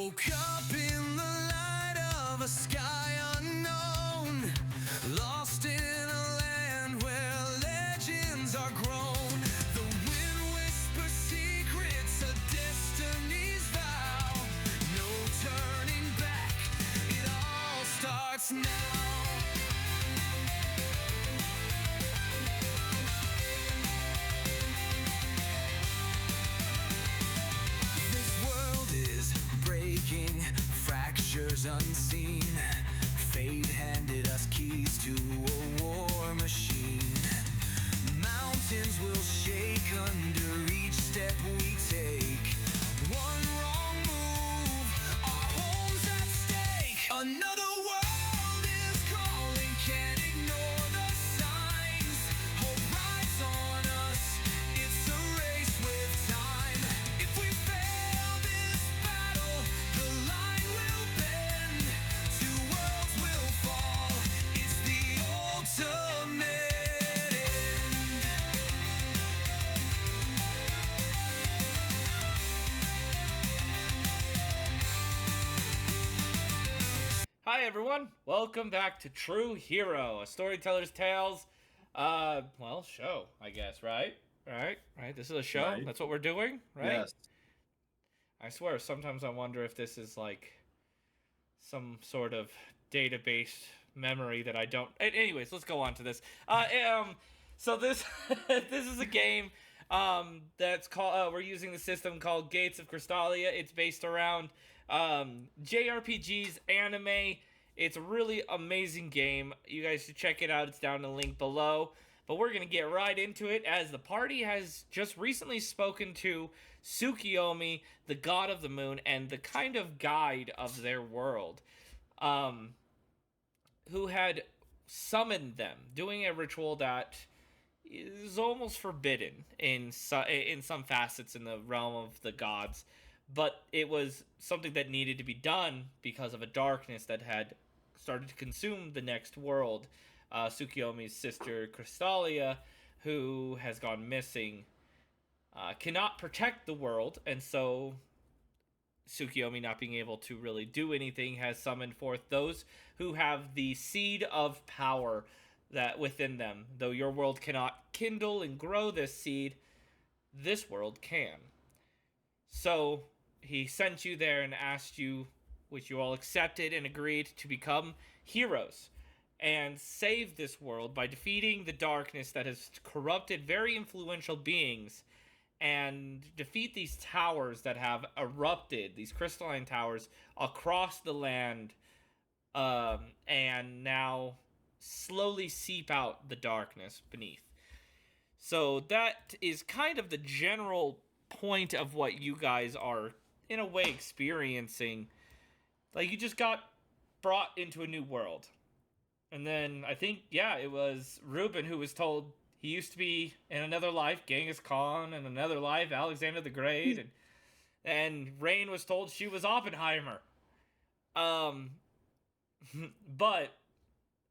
Woke up in the light of a sky unknown, lost in a land where legends are grown. The wind whispers secrets, a destiny's vow. No turning back, it all starts now. Fractures unseen, fate handed us keys to a war machine. Mountains will shake under each step we take. One wrong move, our home's at stake. Another world is calling, can't ignore the signs. Hope rides on us, it's a race with time. If we fail this battle, the line will bend. Two worlds will fall, it's the ultimate end. Hi everyone, welcome back to True Hero, a storyteller's tales, show, I guess, right? Right? This is a show? Right. That's what we're doing, right? Yes. I swear, sometimes I wonder if this is like some sort of database memory that I don't... Anyways, let's go on to this. So this this is a game that's called... we're using the system called Gates of Krystalia. It's based around JRPGs, anime. It's a really amazing game. You guys should check it out. It's down in the link below. But we're going to get right into it as the party has just recently spoken to Tsukiyomi, the god of the moon, and the kind of guide of their world, who had summoned them, doing a ritual that is almost forbidden in some facets in the realm of the gods. But it was something that needed to be done because of a darkness that had started to consume the next world. Tsukiyomi's sister, Krystalia, who has gone missing, cannot protect the world, and so Tsukiyomi, not being able to really do anything, has summoned forth those who have the seed of power that within them. Though your world cannot kindle and grow this seed, this world can. So he sent you there and asked you, which you all accepted and agreed, to become heroes and save this world by defeating the darkness that has corrupted very influential beings, and defeat these towers that have erupted, these crystalline towers across the land, and now slowly seep out the darkness beneath. So that is kind of the general point of what you guys are, in a way, experiencing. Like, you just got brought into a new world. And then, I think, it was Ruben who was told he used to be, in another life, Genghis Khan, and another life, Alexander the Great, and Rain was told she was Oppenheimer. But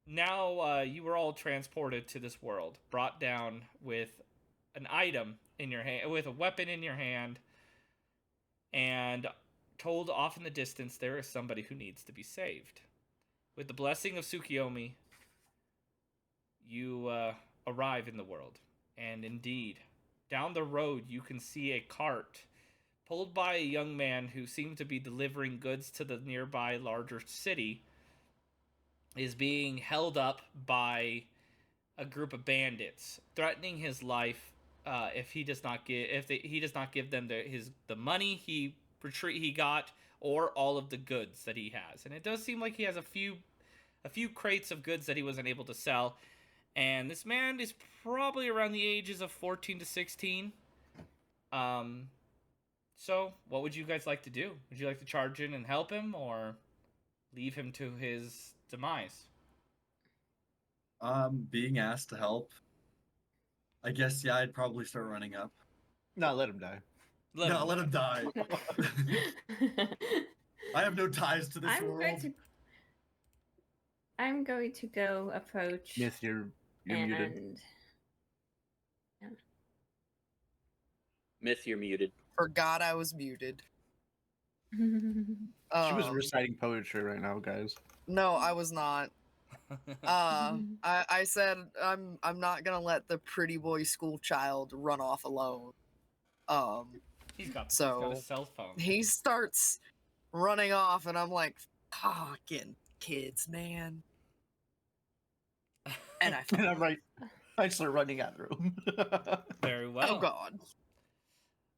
now you were all transported to this world, brought down with an item in your hand, with a weapon in your hand, and told off in the distance there is somebody who needs to be saved. With the blessing of Tsukiyomi, you arrive in the world, and indeed, down the road you can see a cart pulled by a young man who seemed to be delivering goods to the nearby larger city, is being held up by a group of bandits, threatening his life if he does not give them the money he got, or all of the goods that he has. And it does seem like he has a few crates of goods that he wasn't able to sell. And this man is probably around the ages of 14 to 16. So what would you guys like to do? Would you like to charge in and help him, or leave him to his demise? Being asked to help, I guess, I'd probably start running up. No, let him die. Let him die. I have no ties to this world. I'm going to go approach. Miss, you're muted. Yeah. Miss, you're muted. Forgot I was muted. She was Um, reciting poetry right now, guys. no, I was not. I said I'm not gonna let the pretty boy school child run off alone. He's got a So cell phone. he starts running off, and I'm like, fucking kids, man. And I And I'm right. I start running after him. Very well. oh god.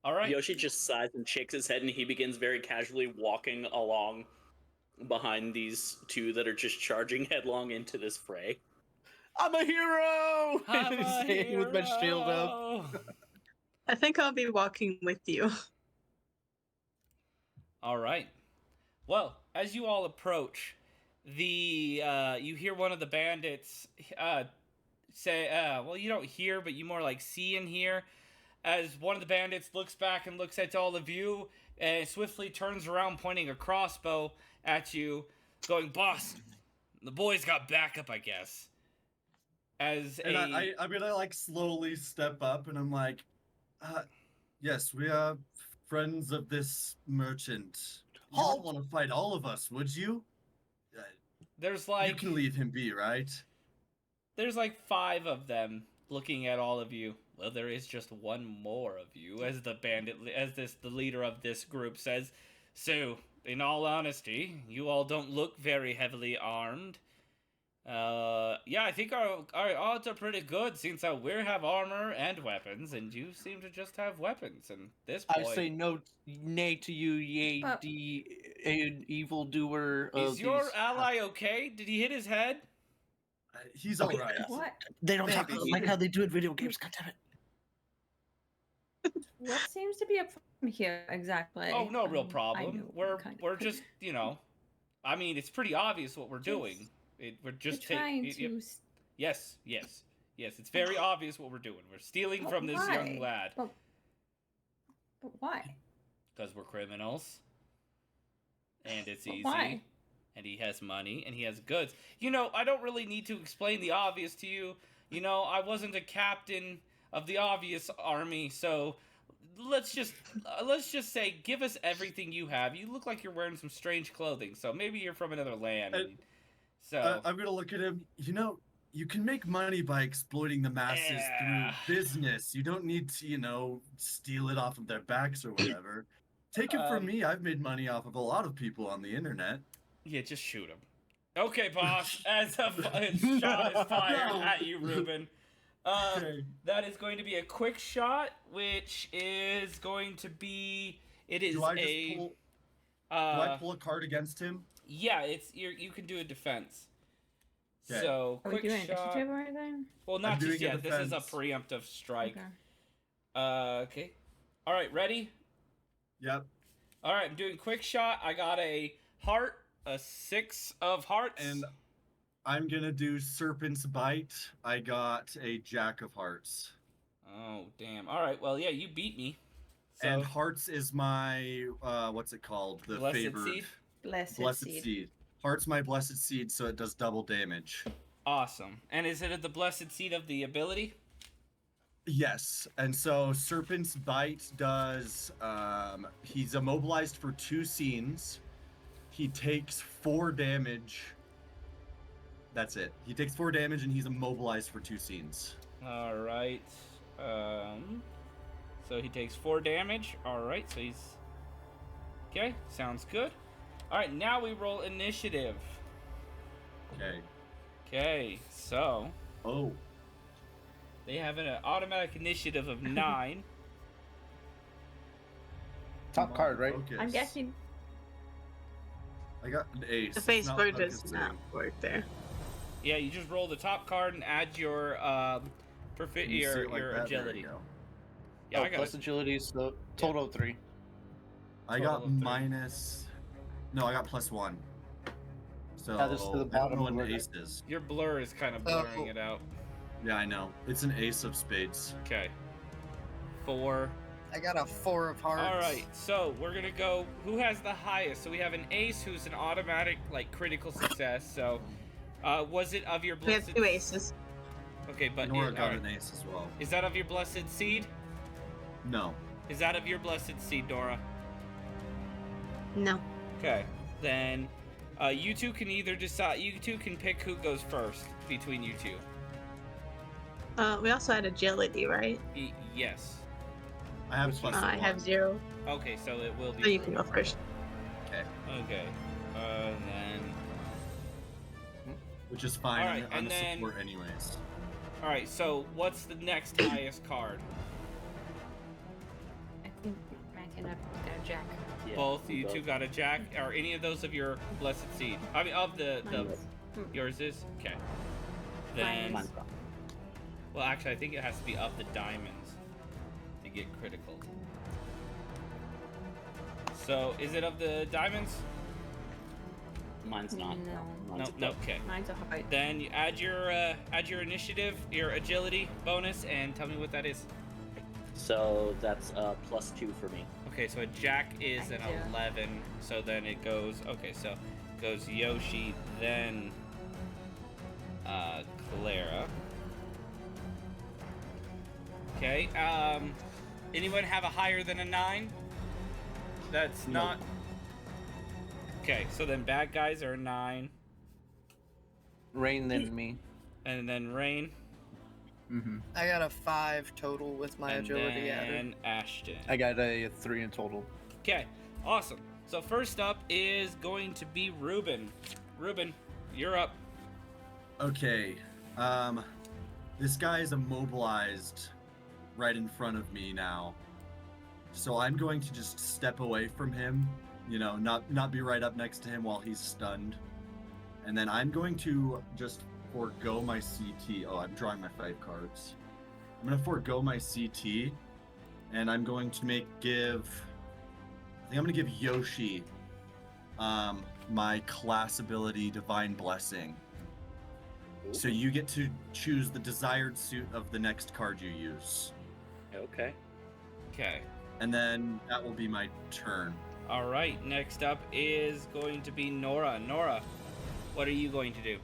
All right. Yoshi just sighs and shakes his head, and he begins very casually walking along behind these two that are just charging headlong into this fray. I'm a hero! I'm a Saying with my shield up. hero! I think I'll be walking with you. All right. Well, as you all approach, you hear one of the bandits say, well, you don't hear, but you more like see and hear, as one of the bandits looks back and looks at all of you, and swiftly turns around, pointing a crossbow at you, going, "Boss, the boys got backup, I guess." As And I'm gonna like slowly step up, and I'm like, yes, we are friends of this merchant. You Halt! wouldn't want to fight all of us, would you? there's You like can leave him be, right? there's like 5 of them looking at all of you. Well, there is just one more of you, as the leader of this group says. So, in all honesty, you all don't look very heavily armed. Yeah, I think our odds are pretty good, since we have armor and weapons, and you seem to just have weapons. And this boy, I say no, nay to you, ye But- evil doer. is your ally okay? Did he hit his head? He's all right. What? They don't talk Maybe. like how they do in video games. God damn it! What seems to be a problem here exactly? Oh, no real I problem. know We're kind of we're crazy. just, I mean, it's pretty obvious what we're doing. We're just We're trying yep. to. Yes. It's very obvious what we're doing. We're stealing But from this young why? lad But why? because we're criminals, and it's But easy. why? And he has money and he has goods. I don't really need to explain the obvious to you. I wasn't a captain of the obvious army, so let's just say, give us everything you have. You look like you're wearing some strange clothing, so maybe you're from another land. So I'm gonna look at him. You can make money by exploiting the masses Yeah. through business. You don't need to, steal it off of their backs or whatever. Take it from me. I've made money off of a lot of people on the internet. yeah, just shoot him. Okay, boss. As a shot is fired No. at you, Ruben. Okay. That is going to be a quick shot, which is going to be. It is Do I just a. pull? Do I pull a card against him? Yeah, you can do a defense. Okay. So Are we quick doing shot. initiative or anything? Well, not doing just a yet. This is a defense. preemptive strike. Okay. Okay. All right, ready? Yep. All right, I'm doing quick shot. I got a heart, a 6 of hearts. And I'm gonna do Serpent's Bite. I got a Jack of Hearts. Oh damn! All right, well yeah, you beat me. So And Hearts is my what's it called? The Blessed favored Seed? Blessed seed. seed. Heart's my blessed seed, so it does double damage. awesome. And is it the blessed seed of the ability? Yes, and so Serpent's Bite does. He's immobilized for 2 scenes. He takes 4 damage. That's it. He takes 4 damage and he's immobilized for 2 scenes. All right. So he takes 4 damage. All right. So he's okay. Sounds good. All right. Now we roll initiative. Okay. Okay. So Oh. they have an automatic initiative of 9. Top card, right? Focus. I'm guessing. I got an ace. The It's face not board does focusing. not work there. Yeah, you just roll the top card and add your Can you see it like your that? There we agility. go. Yeah, I got plus it. agility, so total of 3. I Total got of 3. minus. No, I got +1. So Add this to the I don't bottom know what of an it. ace is. Your blur is kind of blurring it out. Yeah, I know. It's an ace of spades. Okay. 4. I got a 4 of hearts. All right, so we're gonna go. Who has the highest? So we have an ace, who's an automatic, critical success. So, was it of your We have blessed? 2 aces. Okay, but Nora all got right. an ace as well. Is that of your blessed seed? No. Is that of your blessed seed, Dora? No. Okay, then you two can either decide. You two can pick who goes first between you two. We also had agility, right? Yes. I have plus I have 0. Okay, so it will be. So you can go first. Okay. Okay. And then. Which is fine. All right, I'm and a then- support anyways. All right. So what's the next highest card? I think Matt and a Jack. Yeah, Both you both. two got a jack. Are any of those of your blessed seed? I mean, of the Mine's- yours is okay. Then. Mine's- Well, actually, I think it has to be of the diamonds to get critical. So, is it of the diamonds? Mine's not. No. Mine's No. above. Okay. Mine's a height. Then you add your initiative, your agility bonus, and tell me what that is. So that's +2 for me. Okay, so a jack is an Thank you. 11. So then it goes. Okay, so it goes Yoshi, then Clara. Okay. Anyone have a higher than a 9? That's No. not. Okay, so then bad guys are 9, Rain than me. and then Rain, Mm-hmm. I got a 5 total with my and agility added. then Ashton. I got a 3 in total. Okay, awesome. So first up is going to be Ruben. Ruben, you're up. Okay. This guy is immobilized right in front of me now. So I'm going to just step away from him, you know, not be right up next to him while he's stunned. And then I'm going to just forego my CT. Oh, I'm drawing my 5 cards. I'm going to forego my CT, and I'm going to I think I'm going to give Yoshi my class ability Divine Blessing. So you get to choose the desired suit of the next card you use. Okay. Okay. And then that will be my turn. All right. Next up is going to be Nora. Nora, what are you going to do?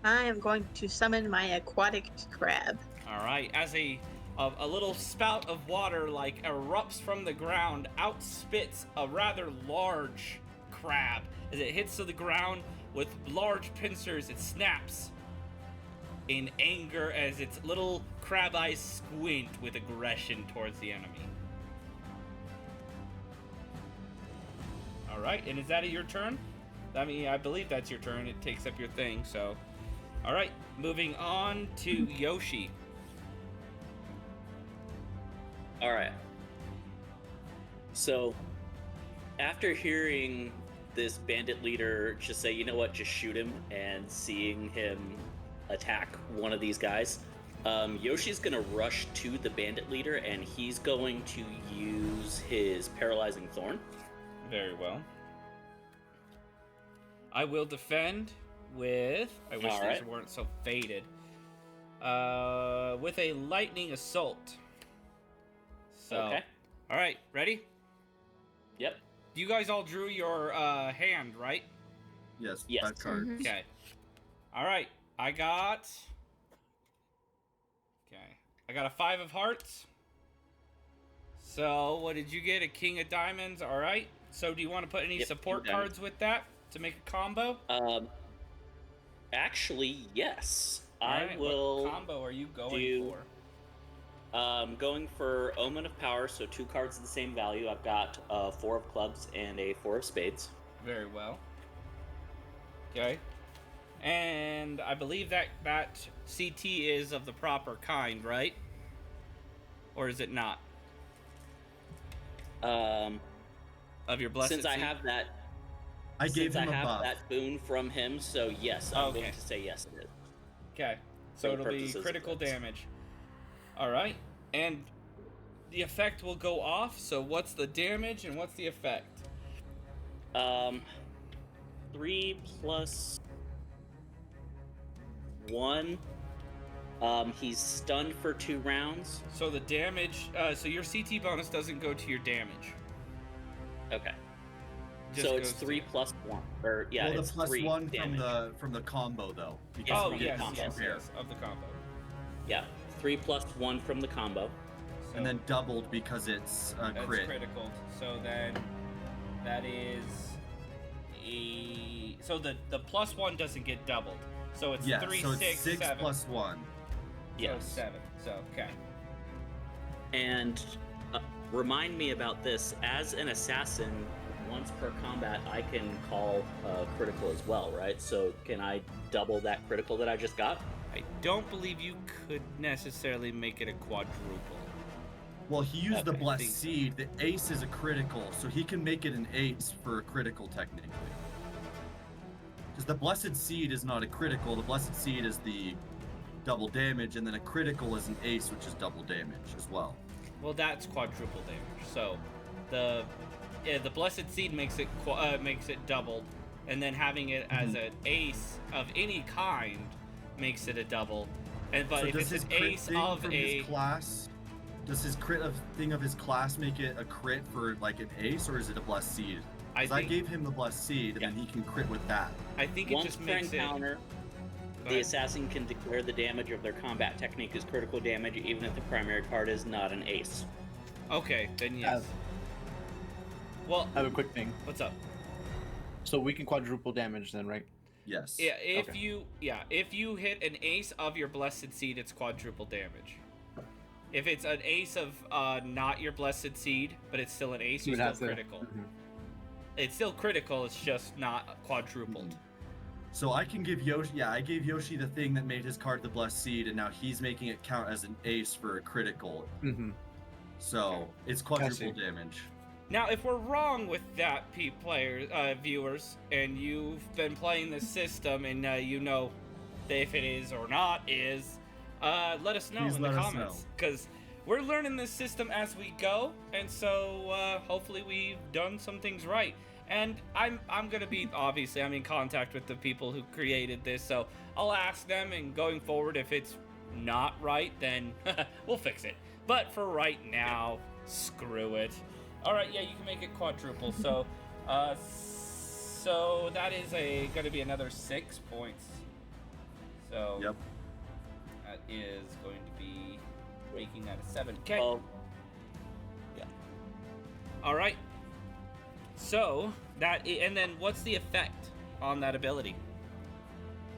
I am going to summon my aquatic crab. All right. As a little spout of water like erupts from the ground, out spits a rather large crab. As it hits to the ground with large pincers, it snaps in anger as its little crab eyes squint with aggression towards the enemy. All right, and is that your turn? I mean, I believe that's your turn. It takes up your thing, so. All right, moving on to Yoshi. All right. So, after hearing this bandit leader just say, you know what, just shoot him, and seeing him attack one of these guys, Yoshi's gonna rush to the bandit leader, and he's going to use his paralyzing thorn. Very well. I will defend with. I wish All these right. weren't so faded. With a lightning assault. So. Okay. All right, ready? Yep. You guys all drew your hand, right? Yes, Yes. 5 cards. Mhm. Okay. All right. I got. Okay. I got a 5 of hearts. So what did you get? A king of diamonds. All right. So do you want to put any Yep, support king of diamonds. cards with that to make a combo? Actually, yes. All I right, will. What combo are you going do- for? Going for Omen of Power, so 2 cards of the same value. I've got 4 of clubs and a 4 of spades. Very well. Okay. And I believe that CT is of the proper kind, right? Or is it not? Of your blessed Since I seed? have that, I gave since him I a have buff. that boon from him, so yes, I'm Okay. going to say yes. It is. Okay. So For it'll be purposes of critical this. damage. All right. And the effect will go off. So what's the damage and what's the effect? 3 plus 1. He's stunned for 2 rounds. So the damage. So your CT bonus doesn't go to your damage. Okay. Just So it's goes to- 3 plus 1. Or yeah, Well, the it's plus 3 1 damage. from the combo though. because Yes, Oh we from the did yes, combo. yes, compare. yes, of the combo. Yeah, 3 plus 1 from the combo. So And then doubled because it's that's crit. critical. So then That is so the +1 doesn't get doubled. So it's Yeah, 3, so it's 6, 6 7. plus 1. Yes. So 7. So okay. And remind me about this. As an assassin, once per combat, I can call critical as well, right? So can I double that critical that I just got? I don't believe you could necessarily make it a quadruple. Well, he used the Okay, I blessed think so. seed. The ace is a critical, so he can make it an ace for a critical technically. Because the blessed seed is not a critical. The blessed seed is the double damage, and then a critical is an ace, which is double damage as well. Well, that's quadruple damage. So the blessed seed makes it doubled, and then having it as an ace of any kind makes it a double. And but So if does it's his an crit ace thing of from a his class, does his thing of his class make it a crit for like an ace, or is it a blessed seed? I Because I think gave him the blessed seed, and Yeah. then he can crit with that. I think it Once just per makes encounter, Go the ahead. assassin can declare the damage of their combat technique as critical damage, even if the primary card is not an ace. Okay, then yes. Well, I have a quick thing. what's up? So we can quadruple damage then, right? Yes. Yeah, if Okay. you hit an ace of your blessed seed, it's quadruple damage. If it's an ace of not your blessed seed, but it's still an ace, you're You'd still have to- critical. Mhm. It's still critical, it's just not quadrupled. So I can give Yoshi. Yeah, I gave Yoshi the thing that made his card the blessed seed, and now he's making it count as an ace for a critical. Mhm. So it's quadruple see. damage. Now, if we're wrong with that, viewers, and you've been playing this system and you know if it is or not is, let us know Please in the let us comments. Because we're learning this system as we go, and so hopefully we've done some things right. And I'm gonna be, obviously, I'm in contact with the people who created this, so I'll ask them, and going forward, if it's not right, then we'll fix it. But for right now, screw it. All right, yeah, you can make it quadruple. So, so that is going to be another 6 points. So Yep. that is going to be making that a 7. Okay. Oh, All right. So and then what's the effect on that ability?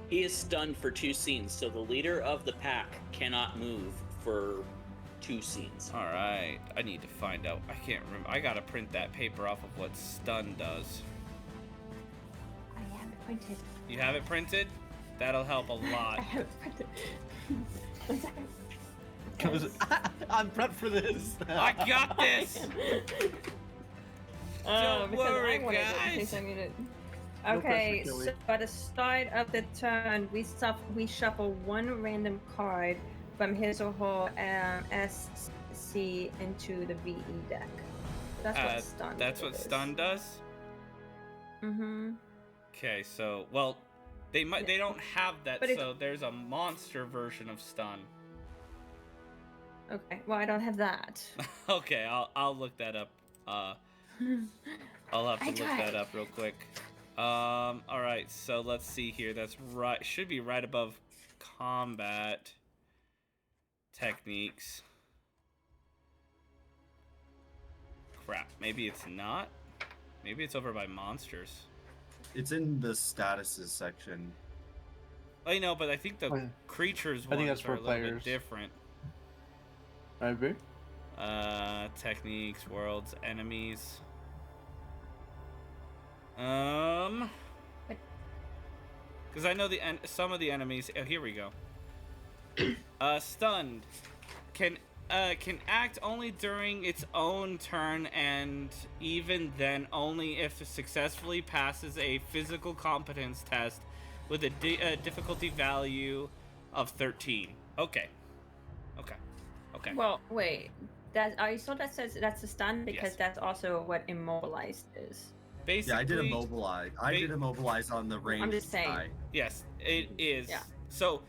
he is stunned for 2 scenes, so the leader of the pack cannot move for 2 scenes. All right, I need to find out. I can't remember. I gotta print that paper off of what stun does. I have it printed. You have it printed? That'll help a lot. I have it printed. 1 second. I'm prepped for this. I got this. Don't Because worry, I wanted it in guys. case I need it. No Okay, pressure, Kelly. so at the start of the turn, we shuffle 1 random card from his or her SC into the VE deck. That's what stun. That's what is. stun does. Mm-hmm. Okay, so they don't have that. But So there's a monster version of stun. Okay. Well, I don't have that. Okay, I'll look that up. I'll have to I look tried. that up real quick. All right, so let's see here. That's right. Should be right above combat techniques. Crap. Maybe it's not. Maybe it's over by monsters. It's in the statuses section. I know, but I think the Oh, yeah. creatures I think ones that's are a for little bit players. different. I agree. Techniques, worlds, enemies. But- Because I know some of the enemies. Oh, here we go. Stunned can act only during its own turn, and even then only if it successfully passes a physical competence test with a difficulty value of 13. Okay. Well, wait. I saw that says that's a stun because Yes. that's also what immobilized is. Basically, Yeah, I did immobilize. I did immobilize on the range. just saying. guy. Yes, it is. Yeah. So,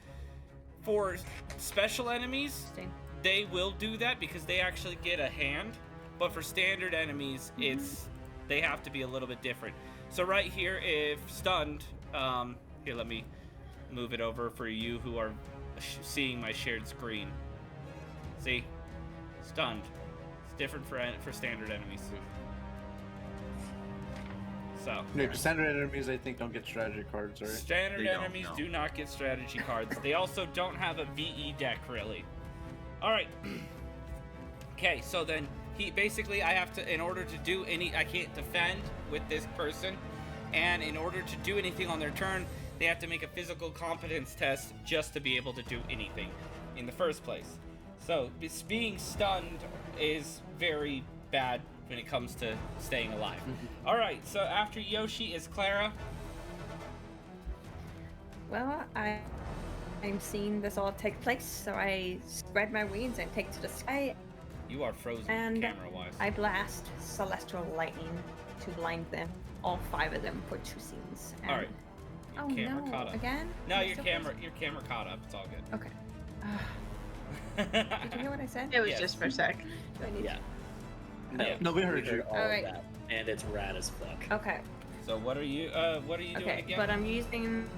for special enemies, Interesting. they will do that because they actually get a hand. But for standard enemies, they have to be a little bit different. So right here, if stunned, here, let me move it over for you who are seeing my shared screen. See, stunned. It's different for standard enemies. So No, because standard enemies, I think, don't get strategy cards, right? standard They don't, enemies no. do not get strategy cards. They also don't have a VE deck, really. All right. Okay, so then I have to, in order to do I can't defend with this person, and in order to do anything on their turn, they have to make a physical competence test just to be able to do anything in the first place. So being stunned is very bad when it comes to staying alive. All right, so after Yoshi is Clara. Well, I'm seeing this all take place, so I spread my wings and take to the sky, You are frozen and camera-wise. I blast celestial lightning to blind them, all 5 of them, for 2 scenes. All right. Oh Camera no! caught up. Again? No, Am I your still camera caught up. It's all good. frozen? Okay. Did you hear what I said? It was Yes. just for a sec. Do I need Yeah. Yeah. No, we heard you. all All of right. that, and it's rad as fuck. Okay. So what are you doing Okay. again? But I'm using.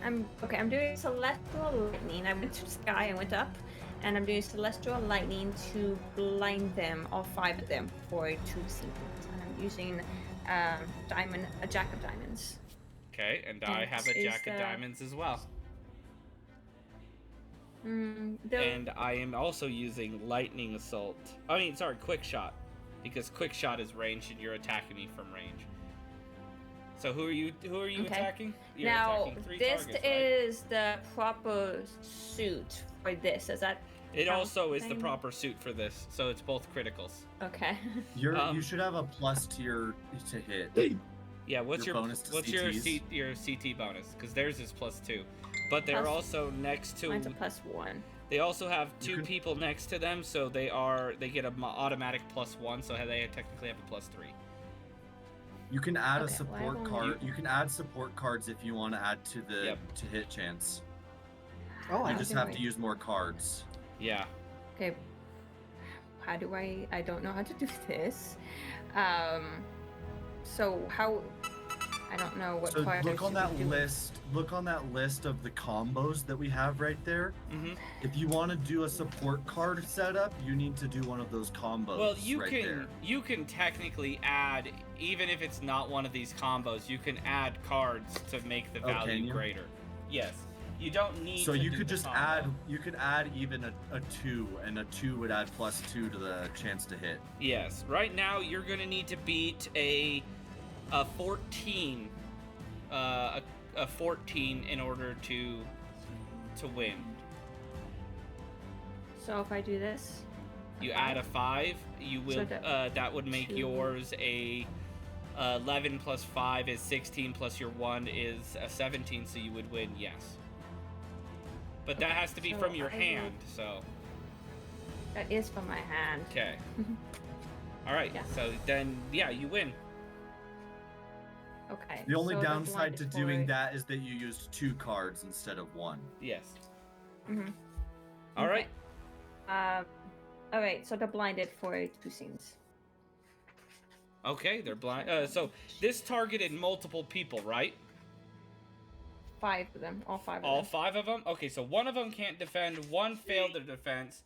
I'm doing celestial lightning. I went to the sky. I went up, and I'm doing celestial lightning to blind them, all 5 of them, for 2 seconds. And I'm using a jack of diamonds. Okay, and I have a Is jack of the- diamonds as well. The, And I am also using lightning assault. Quick shot, because quick shot is ranged and you're attacking me from range. So who are you Okay. attacking? You're now attacking 3 this targets, right? is the proper suit for this. Is that It also is the something? proper suit for this, so it's both criticals. okay? You should have a plus to hit. Yeah, what's Your your bonus to what's CTs? your CT bonus? Because theirs is +2, but they're Plus- also next to. Mine's a +1. They also have You 2 can- people next to them, so they get a automatic +1, so they technically have a +3. You can add a Okay, well, support I've only- card. You can add support cards if you want to add to the Yep. to hit chance. Oh, You I just think have we- to use more cards. Yeah. Okay. How do I don't know how to do this. So how? I don't know what So part I look on should that be doing. list. Look on that list of the combos that we have right there. Mm-hmm. If you want to do a support card setup, you need to do one of those combos. Well, you right can there. you can technically add, even if it's not one of these combos, you can add cards to make the Oh, can value you? greater. Yes. You don't need. So to you do could the just combo. add. You could add even a 2, and a 2 would add +2 to the chance to hit. Yes. Right now, you're gonna need to beat a 14, a 14 in order to win. So if I do this, You add a 5, you will. That would make 2. yours a 11 plus 5 is 16 plus your 1 is a 17, so you would win. Yes. But that Okay, has to be so from your I will- hand. So that is from my hand. okay. All right. Yeah. So then, yeah, you win. Okay. The only so downside to blind doing for- that is that you used 2 cards instead of 1. Yes. Mhm. All right. All right. So they're blinded for 2 scenes. Okay. They're blind. So this targeted multiple people, right? 5 of them. All 5 of All them. 5 of them? Okay, so one of them can't defend, one failed their defense.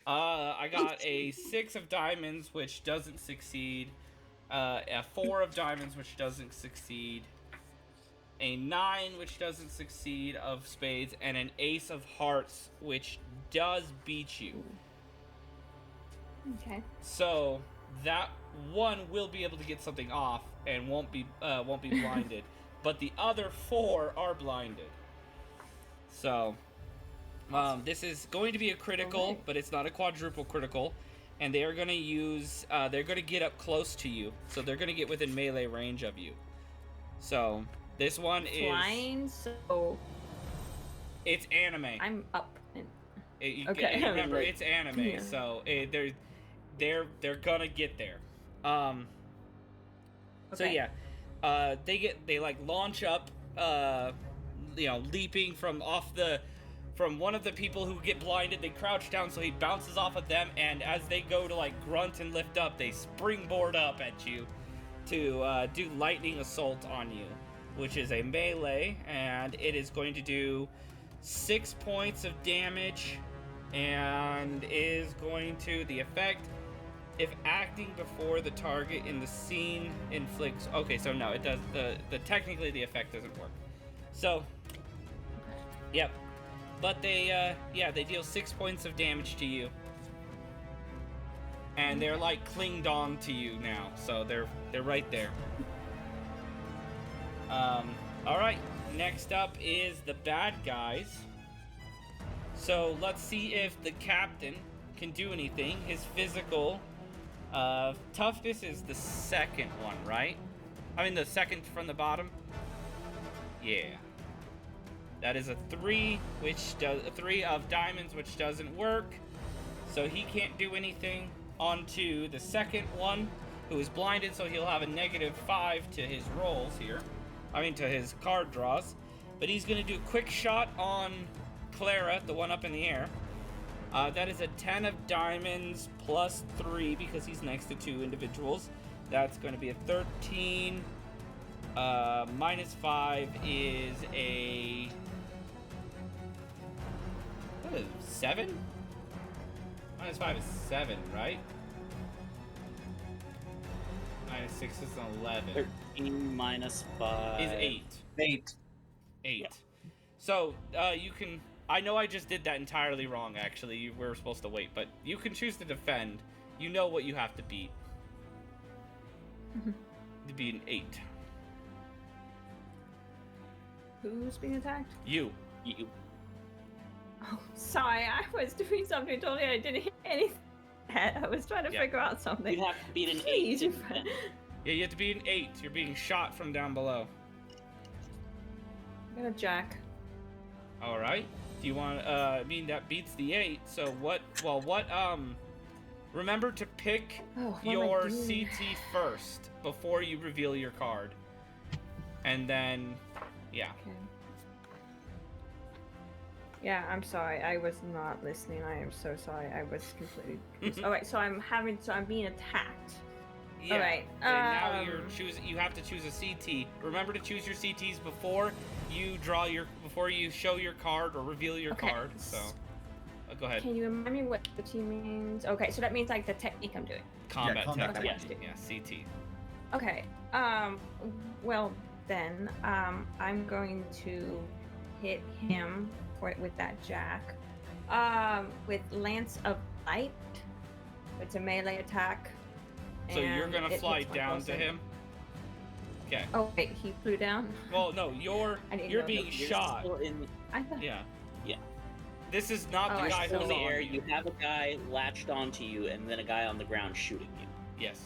I got a 6 of diamonds, which doesn't succeed. A 4 of diamonds, which doesn't succeed. A 9, which doesn't succeed, of spades. And an ace of hearts, which does beat you. Okay. So that one will be able to get something off and won't be blinded. But the other 4 are blinded. So, this is going to be a critical, Alright. but it's not a quadruple critical. And they are going to use, they're going to get up close to you. So they're going to get within melee range of you. So, this one is, Flying. So it's anime. I'm up. Okay. Okay. Remember, it's anime. Yeah. So, they're going to get there. So Okay. yeah, they like launch up, leaping from one of the people who get blinded. They crouch down, so he bounces off of them, and as they go to like grunt and lift up, they springboard up at you to do lightning assault on you, which is a melee, and it is going to do 6 points of damage, and is going to the effect If acting before the target in the scene inflicts... Okay, so no, it does... Technically, the effect doesn't work. So, yep. But they, they deal 6 points of damage to you. And they're, like, clinged on to you now. So they're right there. Alright. Next up is the bad guys. So, let's see if the captain can do anything. His physical... toughness is the second one, right? I mean, the second from the bottom. Yeah. That is a 3, which does a 3 of diamonds, which doesn't work. So he can't do anything. On to the second one, who is blinded, so he'll have a -5 to his rolls here. I mean, to his card draws. But he's going to do a quick shot on Clara, the one up in the air. That is a 10 of diamonds plus 3 because he's next to 2 individuals. That's going to be a 13. -5 is a... What is it, 7? -5 is 7, right? -6 is an 11. 13 minus 5 is 8. 8. 8. Yeah. So, you can... I know I just did that entirely wrong, actually. You were supposed to wait, but you can choose to defend. You know what you have to beat. To be an 8. Who's being attacked? You. Oh, sorry, I was doing something totally I didn't hear anything. I was trying to figure out something. You have to beat an 8 Please, to you- defend. Yeah, you have to be an 8. You're being shot from down below. I'm gonna jack. Alright. Do you want, I mean, that beats the 8, so what, remember to pick Oh, what am I your doing? CT first before you reveal your card. And then, yeah. Okay. Yeah, I'm sorry. I was not listening. I am so sorry. I was completely confused. Alright, so I'm being attacked. Yeah. Alright, And now you have to choose a CT. Remember to choose your CTs before you show your card or reveal your Okay. card, so. Go ahead. Can you remind me what CT means? Okay, so that means like the technique I'm doing. Combat combat technique. technique. Yeah, CT. Okay. Well then, I'm going to hit him with that jack. With Lance of Light. It's a melee attack. So you're and gonna it fly hits my down to closer. him? Okay. Oh wait, he flew down. Well, no, you're I didn't know being You're shot. still in I thought. Yeah. Yeah. This is not Oh, the I guy still who's in the on air. you. You have a guy latched onto you, and then a guy on the ground shooting you. Yes.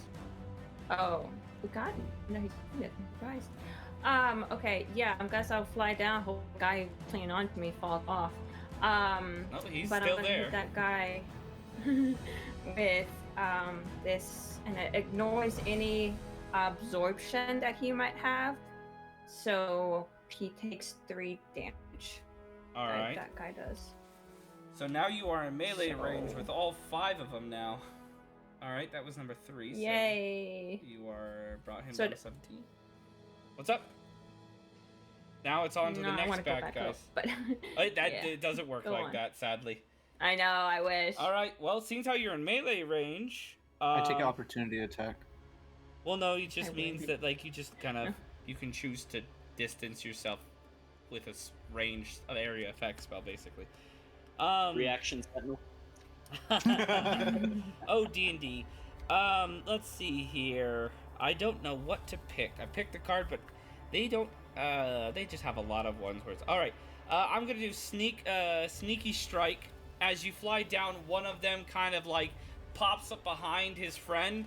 Oh, we got him. No, he's it. Guys. Okay, yeah. I guess I'll fly down. Hope the guy clinging on to me falls off. No, he's but still I'm gonna there. hit that guy with this, and it ignores any absorption that he might have. So he takes 3 damage. All right. That guy does. So now you are in melee So- range with all 5 of them now. All right, that was number 3. So Yay! you are brought him So down to 17. What's up? Now it's on to No, the I next wanna go bad back guys. up, but yeah. It doesn't work Go like on. that, sadly. I know. I wish. All right. Well, seems how you're in melee range. I take opportunity attack. Well, no, it just I means would. that like you just kind of you can choose to distance yourself with a range of area effect spell, basically. Reaction sentinel. Oh, D&D. Let's see here. I don't know what to pick. I picked a card, but they don't. They just have a lot of ones where it's all right. I'm gonna do sneaky strike. As you fly down, one of them kind of like pops up behind his friend,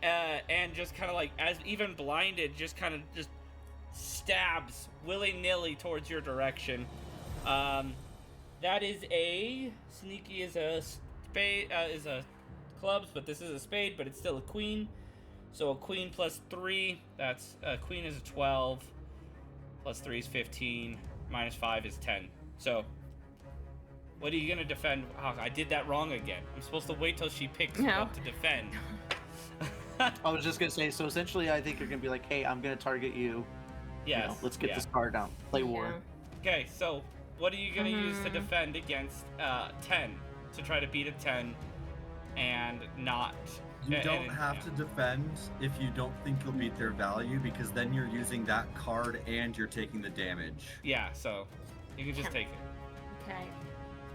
and just kind of like, as even blinded, just kind of just stabs willy-nilly towards your direction. That is a sneaky is a spade is a clubs, but this is a spade, but it's still a queen. So a queen plus 3, that's a queen is a 12, plus 3 is 15, minus 5 is 10. So what are you gonna defend? Oh, I did that wrong again. I'm supposed to wait till she picks No. up to defend. I was just gonna say, so essentially, I think you're gonna be like, "Hey, I'm gonna target you. Yes. You know, let's get yeah. this card down. Play war." Yeah. Okay, so what are you gonna use to Mhm. defend against 10 to try to beat a 10? and not. You don't and- have to defend if you don't think you'll beat their value, because then you're using that card and you're taking the damage. Yeah, so you can just take it. Okay.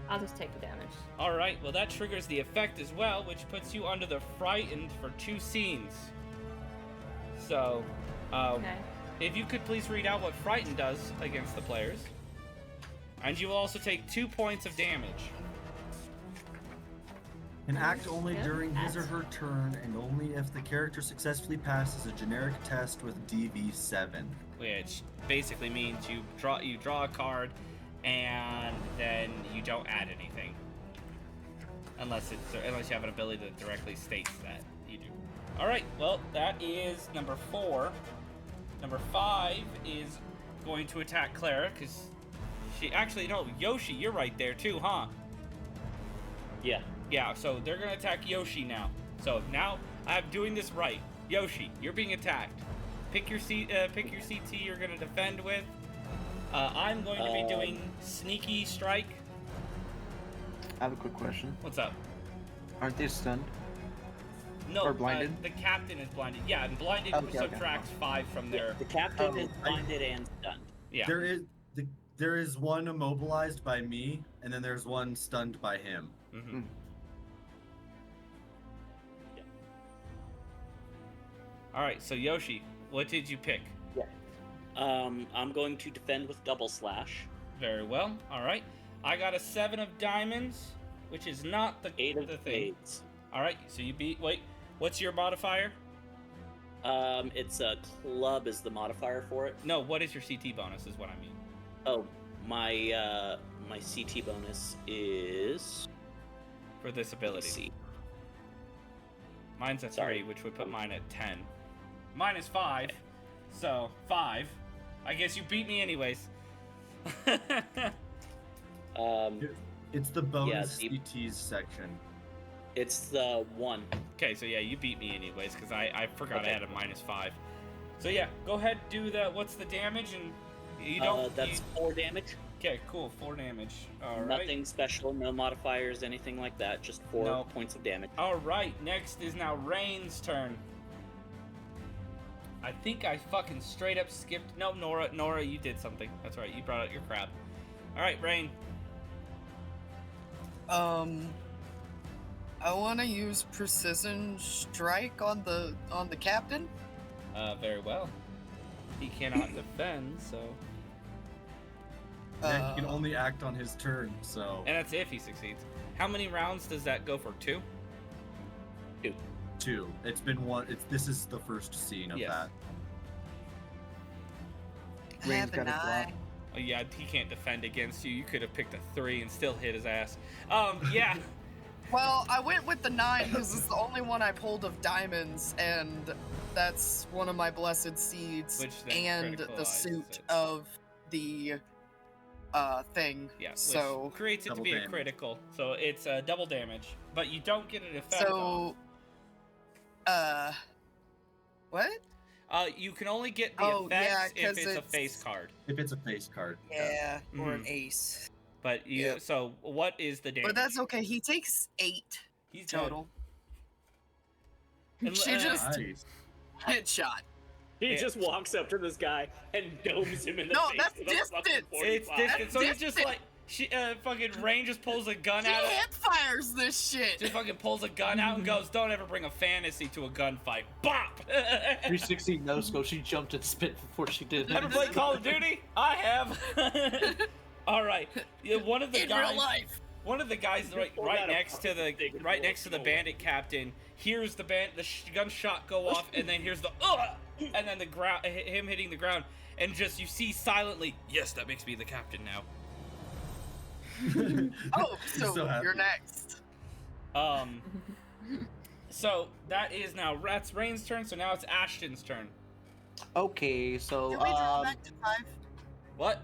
I'll just take the damage. All right, well that triggers the effect as well, which puts you under the frightened for 2 scenes. So, Okay. if you could please read out what frightened does against the players, and you will also take 2 points of damage. Can act only Yeah, during his or that's- her turn, and only if the character successfully passes a generic test with DV7. Which basically means you draw a card, and then you don't add anything, unless you have an ability that directly states that you do. All right, well that is number 4. Number 5 is going to attack Clara because Yoshi, you're right there too, huh? Yeah. Yeah, so they're gonna attack Yoshi now. So now I'm doing this right. Yoshi, you're being attacked. Pick your CT you're gonna defend with. I'm going to be doing sneaky strike. I have a quick question. What's up? Aren't they stunned? No, Or blinded? The captain is blinded. Yeah, and blinded Okay, subtracts 5 from their. The captain Oh, is blinded and stunned. Yeah. There is one immobilized by me, and then there's one stunned by him. Mm-hmm. All right, so Yoshi, what did you pick? I'm going to defend with double slash. Very well. All right, I got a 7 of diamonds, which is not the 8 of the thing. spades. All right, so you beat. Wait, what's your modifier? It's a club is the modifier for it. No, what is your CT bonus? Is what I mean. Oh, my CT bonus is. For this Let's ability. see. Mine's a 3, Sorry. which would put mine at 10. Mine is 5, so 5. I guess you beat me anyways. It's the bonus the- CTs section. It's the 1. Okay, so yeah, you beat me anyways, because I forgot Okay. I had a -5. So yeah, go ahead, do the, what's the damage, and you don't... That's 4 damage. Okay, cool, 4 damage. All right. Nothing special, no modifiers, anything like that. Just 4 No. points of damage. All right, next is now Rain's turn. I think I fucking straight up skipped... No, Nora, you did something. That's right, you brought out your crab. All right, Rain. I want to use precision strike on the captain. Very well. He cannot defend, so... Yeah, he can only act on his turn, so... And that's if he succeeds. How many rounds does that go for? 2? 2. It's been 1. This is the first scene of Yes. that. Rain's got a block. Oh yeah, he can't defend against you. You could have picked a 3 and still hit his ass. Yeah. Well, I went with the 9 because it's the only one I pulled of diamonds, and that's one of my blessed seeds, Which then and the criticalizes suit it. of the thing. Yeah, which So creates it to Double be a damage. critical. So it's double damage, but you don't get an effect off. what? You can only get the Oh, yeah, effects if 'cause it's a it's- face card. If it's a face card. Yeah, or an Mhm. ace. But you. Yep. So what is the damage? But that's okay. He takes 8 He's dead. total. And, She just Nice. headshot. He Yeah. just walks up to this guy and domes him in the No, face that's with a fucking distance. 45. It's distant. So he's just distant. like fucking Rain just pulls a gun He out. hip fires this shit. Just fucking pulls a gun out and goes, "Don't ever bring a fantasy to a gunfight." Bop. 360 no scope. She jumped and spit before she did. Ever play Call of Duty? I have. All right. Yeah, one of the In guys. real life. One of the guys pulled right out a next to the fucking big right next to the roll. bandit captain hears the gunshot go off, and then hears the and then the ground him hitting the ground, and just you see silently. Yes, that makes me the captain now. Oh, so so happy. you're next. So that is now that's Rain's turn. So now it's Ashton's turn. Okay, so Do we draw back to 5? What?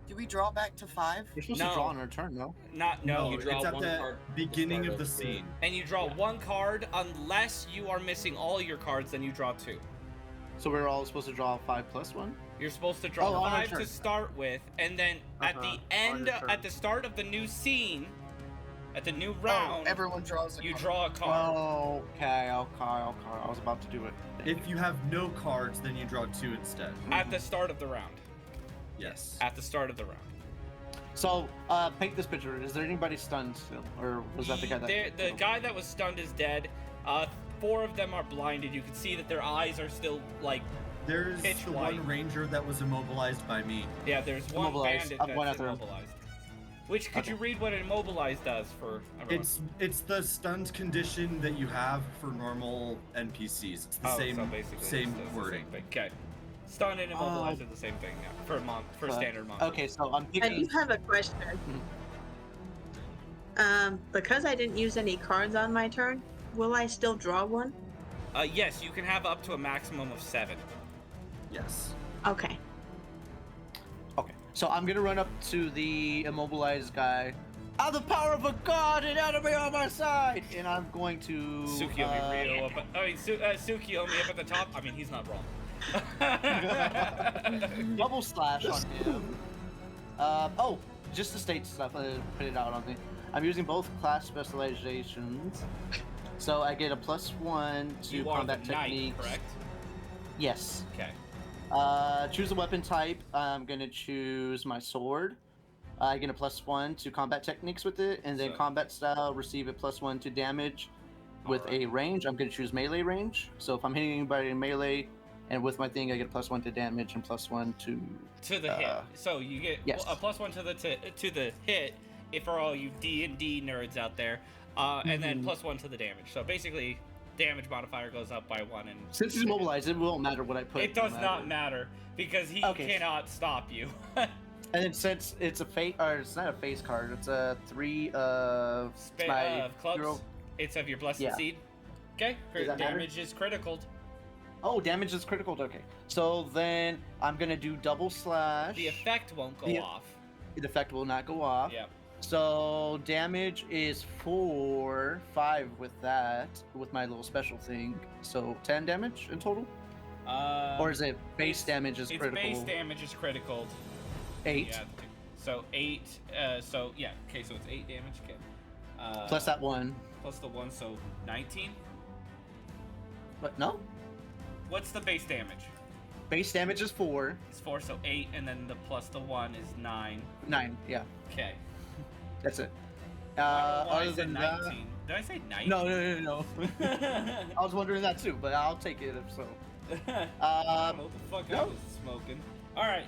Do we draw back to 5? you're supposed No. to draw on our turn, no? Not No, no. you draw it's at one the card beginning start of the of the- scene. And you draw one card unless you are missing all your cards. Then you draw 2. So we're all supposed to draw 5 plus 1? You're supposed to draw Oh, on our 5 to turn. start with, and then at the On end, your turn. at the start of the new scene, At the new round, everyone draws a you card. draw a card. Oh, okay. I was about to do it. If you have no cards, then you draw 2 instead. At the start of the round. Yes. At the start of the round. So, paint this picture. Is there anybody stunned still, or was that the guy that? The guy that was stunned is dead. 4 of them are blinded. You can see that their eyes are still like. There's pitch the white. one ranger that was immobilized by me. Yeah, there's one Immobilized. bandit I'm that's going after him. immobilized. Which could you read what immobilized does for everyone? It's the stunned condition that you have for normal NPCs. It's the same so basically same it's the wording. same thing. Okay. Stunned and immobilized are the same thing now for standard monster. Okay, so I'm I picking. do have a question. Because I didn't use any cards on my turn, will I still draw one? Yes, you can have up to a maximum of 7. Yes. Okay. Okay, so I'm gonna run up to the immobilized guy. I have the power of a god and enemy on my side, and I'm going to. Tsukiyomi Ryo up. Tsukiyomi up at the top. I mean, he's not wrong. double slash on him. Just the state stuff. Put it out on me. I'm using both class specializations, so I get a +1 to You are combat the knight, techniques. correct? Yes. Okay. Choose a weapon type. I'm gonna choose my sword. I get a +1 to combat techniques with it, and then So- combat style, receive a +1 to damage with Alright. a range. I'm gonna choose melee range. So if I'm hitting anybody in melee, and with my thing, I get a +1 to damage and +1 to. To the hit. So you get yes. a +1 to the hit. If for all you D&D nerds out there, and then +1 to the damage. So basically, damage modifier goes up by 1. And Since he's immobilized, it won't matter what I put. it does no not matter because he cannot stop you. And then since it's a face, or it's not a face card, it's a 3 of my Clubs. hero- It's of your blessed Yeah. seed. Okay. Does that matter? Damage is critical. Oh, damage is critical. Okay, so then I'm gonna do double slash. The effect won't go off. The effect will not go off. Yeah. So damage is 5 with that, with my little special thing. So 10 damage in total? Or is it base damage is critical? Its base damage is critical. 8. Yeah. So 8. So yeah. Okay. So it's 8 damage. Okay. Plus that 1. Plus the 1, so 19. But no? What's the base damage? Base damage is 4. It's 4, so 8, and then the plus the 1 is 9. 9, yeah. Okay. That's it. Why Other is it than 19? that. Did I say 19? No. I was wondering that too, but I'll take it if so. What the fuck I was smoking. Alright.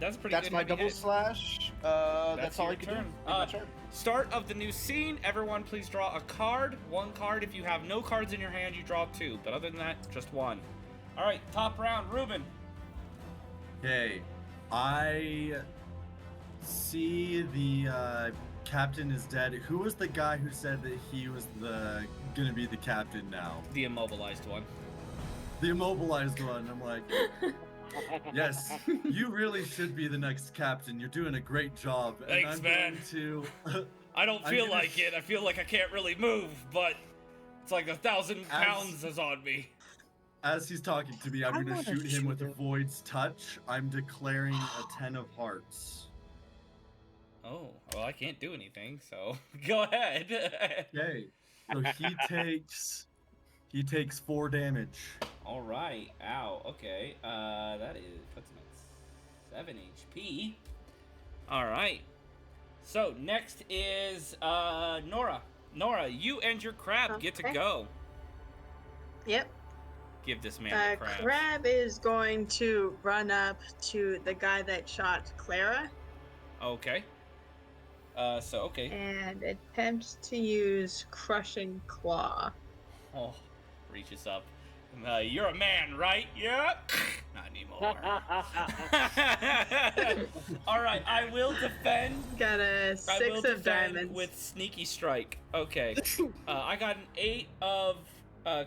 That's pretty That's good. my heavy double hit. slash. That's all your I can turn. do. My turn. Start of the new scene. Everyone, please draw a card. 1 card. If you have no cards in your hand, you draw 2. But other than that, just 1. All right, top round, Ruben. Okay, I see the captain is dead. Who was the guy who said that he was gonna be the captain now? The immobilized one. The immobilized one. I'm like, yes, you really should be the next captain. You're doing a great job. Thanks, I'm man. going to. I don't I'm feel gonna like it. I feel like I can't really move, but it's like 1,000 pounds is on me. As he's talking to me, I'm gonna shoot him with a Void's Touch. I'm declaring a 10 of Hearts. Oh, well, I can't do anything, so go ahead. Okay, so he takes 4 damage. All right. Ow. Okay. That puts him at 7 HP. All right. So next is Nora. Nora, you and your crab get to Okay. go. Yep. Give this man The the crab. crab is going to run up to the guy that shot Clara Okay. Okay. and attempts to use Crushing Claw. Oh, reaches up. You're a man, right? Yep. Not anymore. All right, I will defend. Got a I 6 will of defend diamonds. with sneaky strike. Okay. I got an 8 of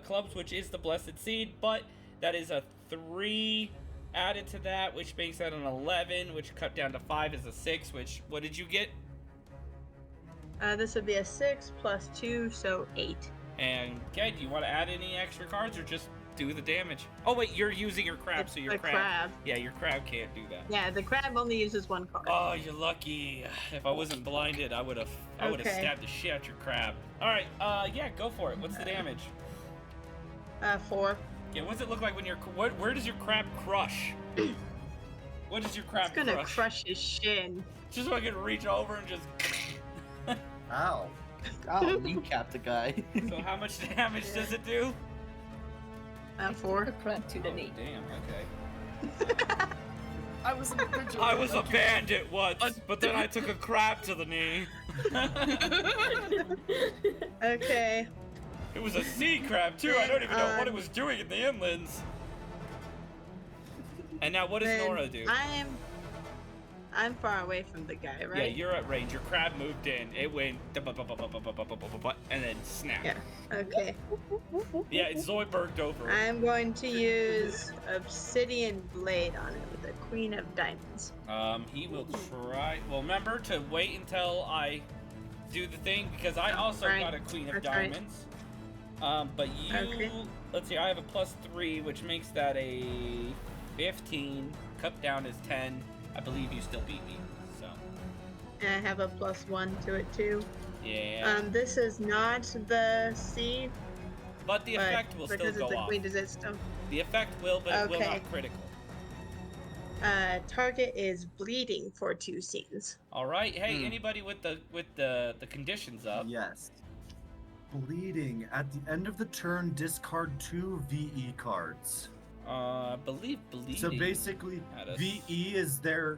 clubs, which is the blessed seed, but that is a 3 added to that, which makes that an 11, which cut down to 5 is a 6. Which what did you get? This would be a 6 plus 2, so 8. And okay, do you want to add any extra cards or just do the damage. Oh wait, you're using your crab, It's so your the crab. crab. Yeah, your crab can't do that. Yeah, the crab only uses one card. Oh, you're lucky. If I wasn't blinded, I would have Okay. stabbed the shit out your crab. All right, yeah, go for it. What's the damage? 4. Yeah, what's it look like when you're? Where does your crab crush? What does your crab It's gonna crush? crush his shin. Just so I can reach over and just. Ow. I'll kneecap the guy. So how much damage does it do? 4. A crab to the Oh, knee. damn. Okay. I was an individual. I was a bandit once, but then I took a crab to the knee. Okay. It was a sea crab too. I don't even know what it was doing in the inlands. And now what does Then Nora do? I'm far away from the guy, Yeah, right? you're at range. Your crab moved in. It went and then snapped. Yeah. Okay. Yeah, it Zoidberged over. I'm going to use Obsidian Blade on it with the Queen of Diamonds. He will try. Well, remember to wait until I do the thing because I also Right. got a Queen of That's right. Diamonds. But you, Okay. let's see, I have a +3, which makes that a 15. Cut down is 10. I believe you still beat me. So, And I have a +1 to it too. yeah. This is not the seed, But the but effect will still because go it's the off. Queen, does it still? The effect will, but it will Okay. not critical. Target is bleeding for 2 scenes. All right. Hey, anybody with the conditions up? Yes. Bleeding. At the end of the turn, discard 2 VE cards. I believe bleeding. So basically, had a- VE is their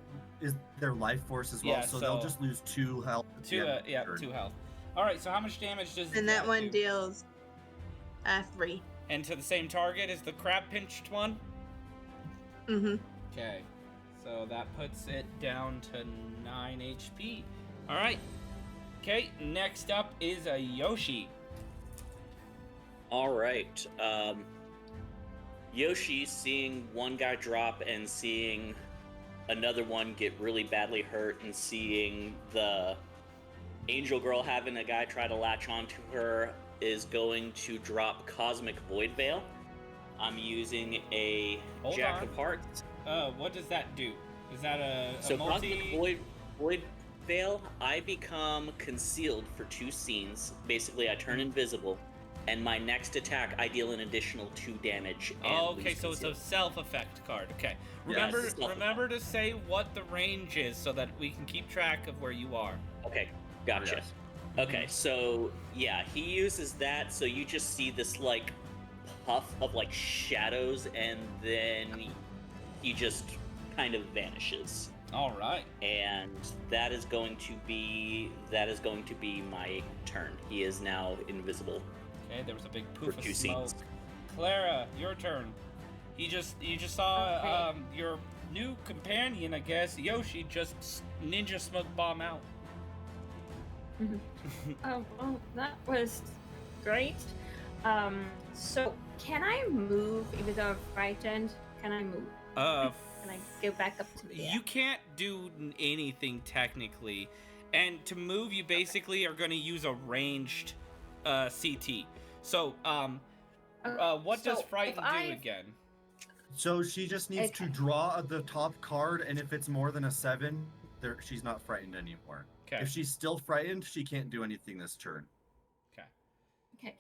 life force as well. Yeah, so they'll so- just lose 2 health. at the Two, end of the turn. 2 health. All right. So how much damage does And that one do? deals 3. And to the same target as the crab pinched one. Mm-hmm. Okay. So that puts it down to 9 HP. All right. Okay. Next up is a Yoshi. All right. Yoshi seeing one guy drop and seeing another one get really badly hurt and seeing the angel girl having a guy try to latch onto her is going to drop Cosmic Void Veil. I'm using a Hold Jack on. of Hearts. What does that do? Is that a So multi? Cosmic Void Veil, I become concealed for 2 scenes. Basically, I turn invisible, and my next attack, I deal an additional 2 damage. And Oh, okay, lose so it's a concealed. self-effect card. Okay. Yes. Remember to say what the range is so that we can keep track of where you are. Okay, gotcha. Yes. Okay, so yeah, he uses that, so you just see this like puff of like shadows, and then he just kind of vanishes. All right. And that is going to be my turn. He is now invisible. Okay, there was a big For poof of 2 smoke. scenes. Clara, your turn. You just saw Okay. your new companion, I guess, Yoshi, just ninja smoke bomb out. Oh, well, that was great. So can I move even though I'm frightened? Can I move? Can I go back up to the You can't do anything technically, and to move, you basically are going to use a ranged CT. So, what does So, frighten if do I- again? So she just needs to Okay. draw the top card, and if it's more than a 7, she's not frightened anymore. Okay. If she's still frightened, she can't do anything this turn. Okay.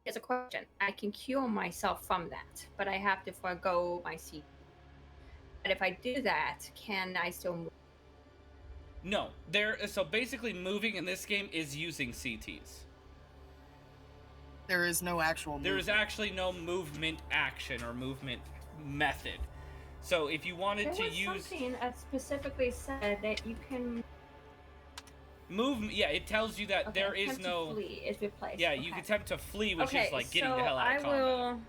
Here's a question. I can cure myself from that, but I have to forego my seat. But if I do that, can I still move? No, so basically moving in this game is using CTs. There is no actual. There is movement. actually no movement action or movement method. So if you wanted There to was use something that specifically said that you can. movement, yeah, it tells you that Okay, there is attempt to no. flee is replaced. Yeah, you okay. can attempt to flee, which Okay, is like getting so the hell out of combat. will.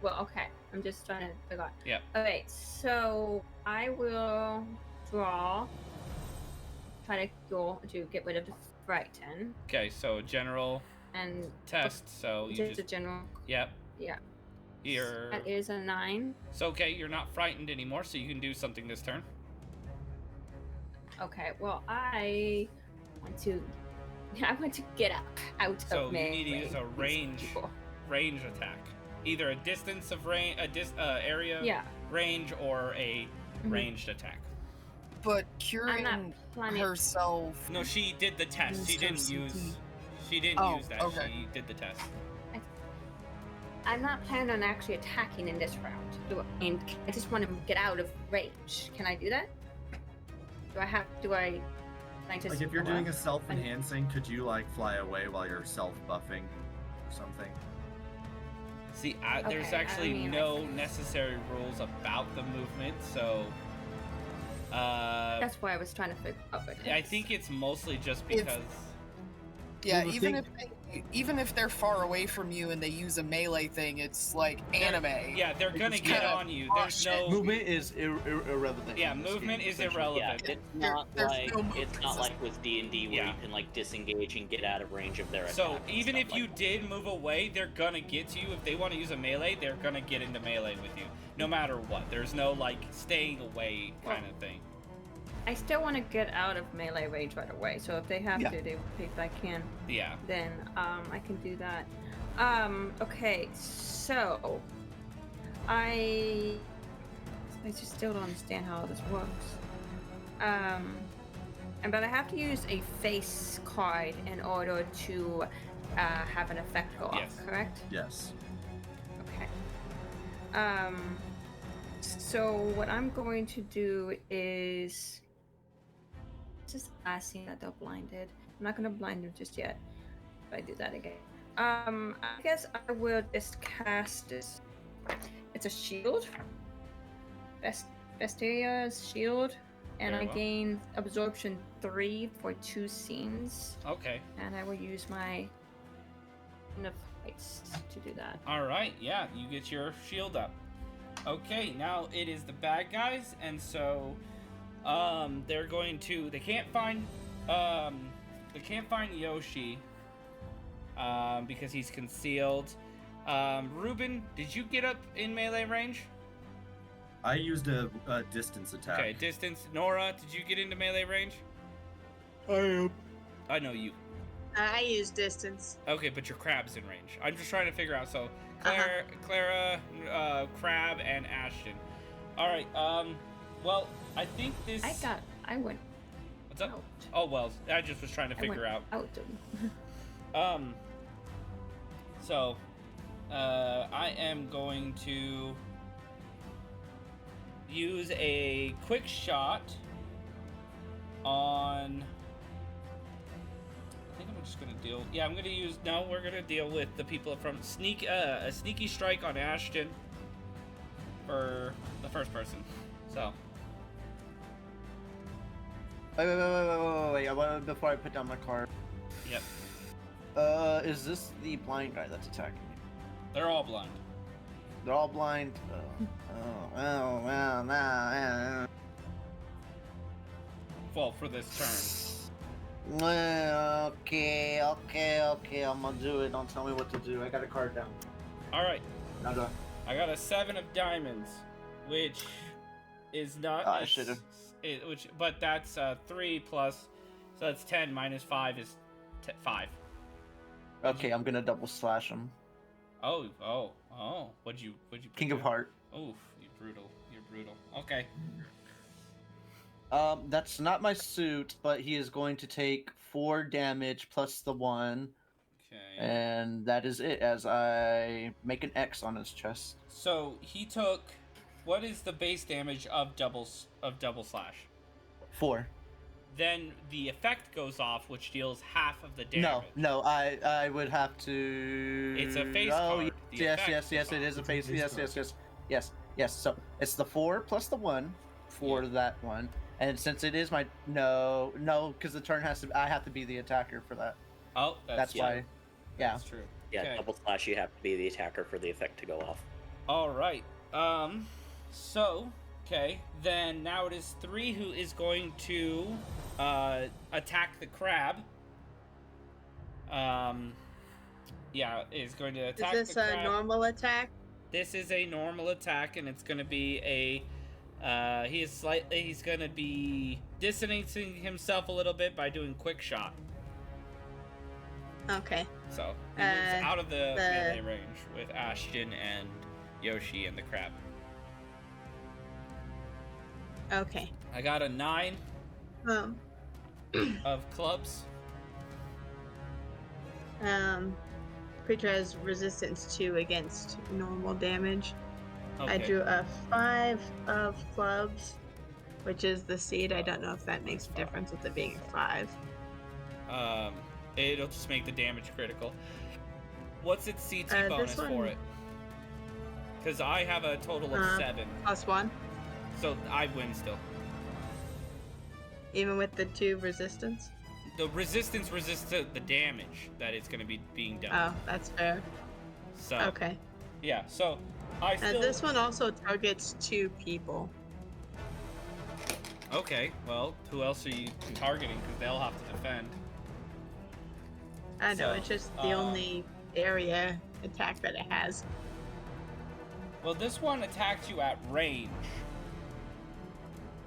Well, okay. I'm just trying to figure out. Yeah. Okay, so I will draw. Try to go to get rid of the frighten Okay, so general and test. So you just a just general. yep. Yeah. You're That is a 9. so okay. You're not frightened anymore, so you can do something this turn. Okay, well I want to. I want to get up out So of you my need to use a way. range People. range attack. either a distance of range, area Yeah. range, or a Mhm. ranged attack. But I'm curing not planning. herself. No, she did the test. She Used her didn't use. CT. She didn't Oh, use that. okay. She did the test. I'm not planning on actually attacking in this round. I just want to get out of range. Can I do that? Do I just Like if you're go doing a up? self-enhancing, could you like fly away while you're self-buffing or something? See, there's Okay, I actually mean, no necessary rules about the movement, so. That's why I was trying to figure out. I think it's mostly just If- because. Yeah, Well, the even if they're far away from you and they use a melee thing, it's like anime. Yeah, they're gonna just get kinda on you. rush There's it. no. Movement is irrelevant. Yeah, in this movement game, is essentially. irrelevant. Yeah, it's There- not there's like no it's not like with D&D where Yeah. you can like disengage and get out of range of their attack. So and even stuff if you like that. did move away, they're gonna get to you. If they want to use a melee, they're gonna get into melee with you, no matter what. There's no like staying away kind of thing. I still want to get out of melee range right away. So if they have Yeah. to, if I can, Yeah. then I can do that. Okay, so I just still don't understand how this works. But I have to use a face card in order to have an effect go off, Yes. correct? Yes. Okay. So what I'm going to do is just I see that they're blinded. I'm not gonna blind them just yet. If I do that again. I guess I will just cast this. It's a shield. Vestiria's shield. And Very I well. gain absorption 3 for 2 scenes. Okay. And I will use my enough heights to do that. All right. Yeah, you get your shield up. Okay. Now it is the bad guys, and so they're going to. They can't find Yoshi because he's concealed. Ruben, did you get up in melee range? I used a distance attack. Okay, distance. Nora, did you get into melee range? I am. I know you. I use distance. Okay, but your crab's in range. I'm just trying to figure out. So, Clara, Crab, and Ashton. All right. Well, I think this. I went What's up? out. Oh well, I just was trying to I figure went out. out. So, I am going to use a quick shot on. I think I'm just gonna deal. Yeah, I'm gonna use. No, we're gonna deal with the people from a sneaky strike on Ashton for the first person. So. Wait. Before I put down my card. Yep. Is this the blind guy that's attacking me? They're all blind. They're all blind. Well, for this turn. Okay. I'm gonna do it. Don't tell me what to do. I got a card down. All right. Now go. I got a 7 of diamonds, which is not. I should've. But that's 3 plus, so that's 10 minus 5 is 5. Okay, I'm gonna double slash him. Oh. What'd you? King of Heart. Oof, you're brutal. You're brutal. Okay. That's not my suit, but he is going to take 4 damage plus the 1, Okay. and that is it. As I make an X on his chest. So he took. What is the base damage of double slash? 4. Then the effect goes off, which deals half of the damage. No. I would have to. It's a face Oh, card. The yes. effect goes It off. is a It's a face. face Yes. So it's the 4 plus the 1 for that one, and since it is my no, because the turn has to. I have to be the attacker for that. Oh, That's true. why. Yeah. That's true. Yeah, Okay. double slash. You have to be the attacker for the effect to go off. All right. So, okay. Then now it is 3 who is going to attack the crab. Yeah, is going to attack Is this the a crab. normal attack? This is a normal attack, and it's going to be a. He's going to be distancing himself a little bit by doing quick shot. Okay. So he moves out of the melee range with Ashton and Yoshi and the crab. Okay. I got a 9 of clubs. Creature has resistance 2 against normal damage. Okay. I drew a 5 of clubs, which is the seed. I don't know if that makes a difference with it being a 5. It'll just make the damage critical. What's its CT bonus for it? Because I have a total of 7. +1. So I win still. Even with the 2 resistance? The resistance resists the damage that it's going to be being done. Oh, that's fair. So Okay. yeah, so I still... This one also targets 2 people. Okay, well, who else are you targeting? Because they'll have to defend. I know, So, it's just the only area attack that it has. Well, this one attacked you at range.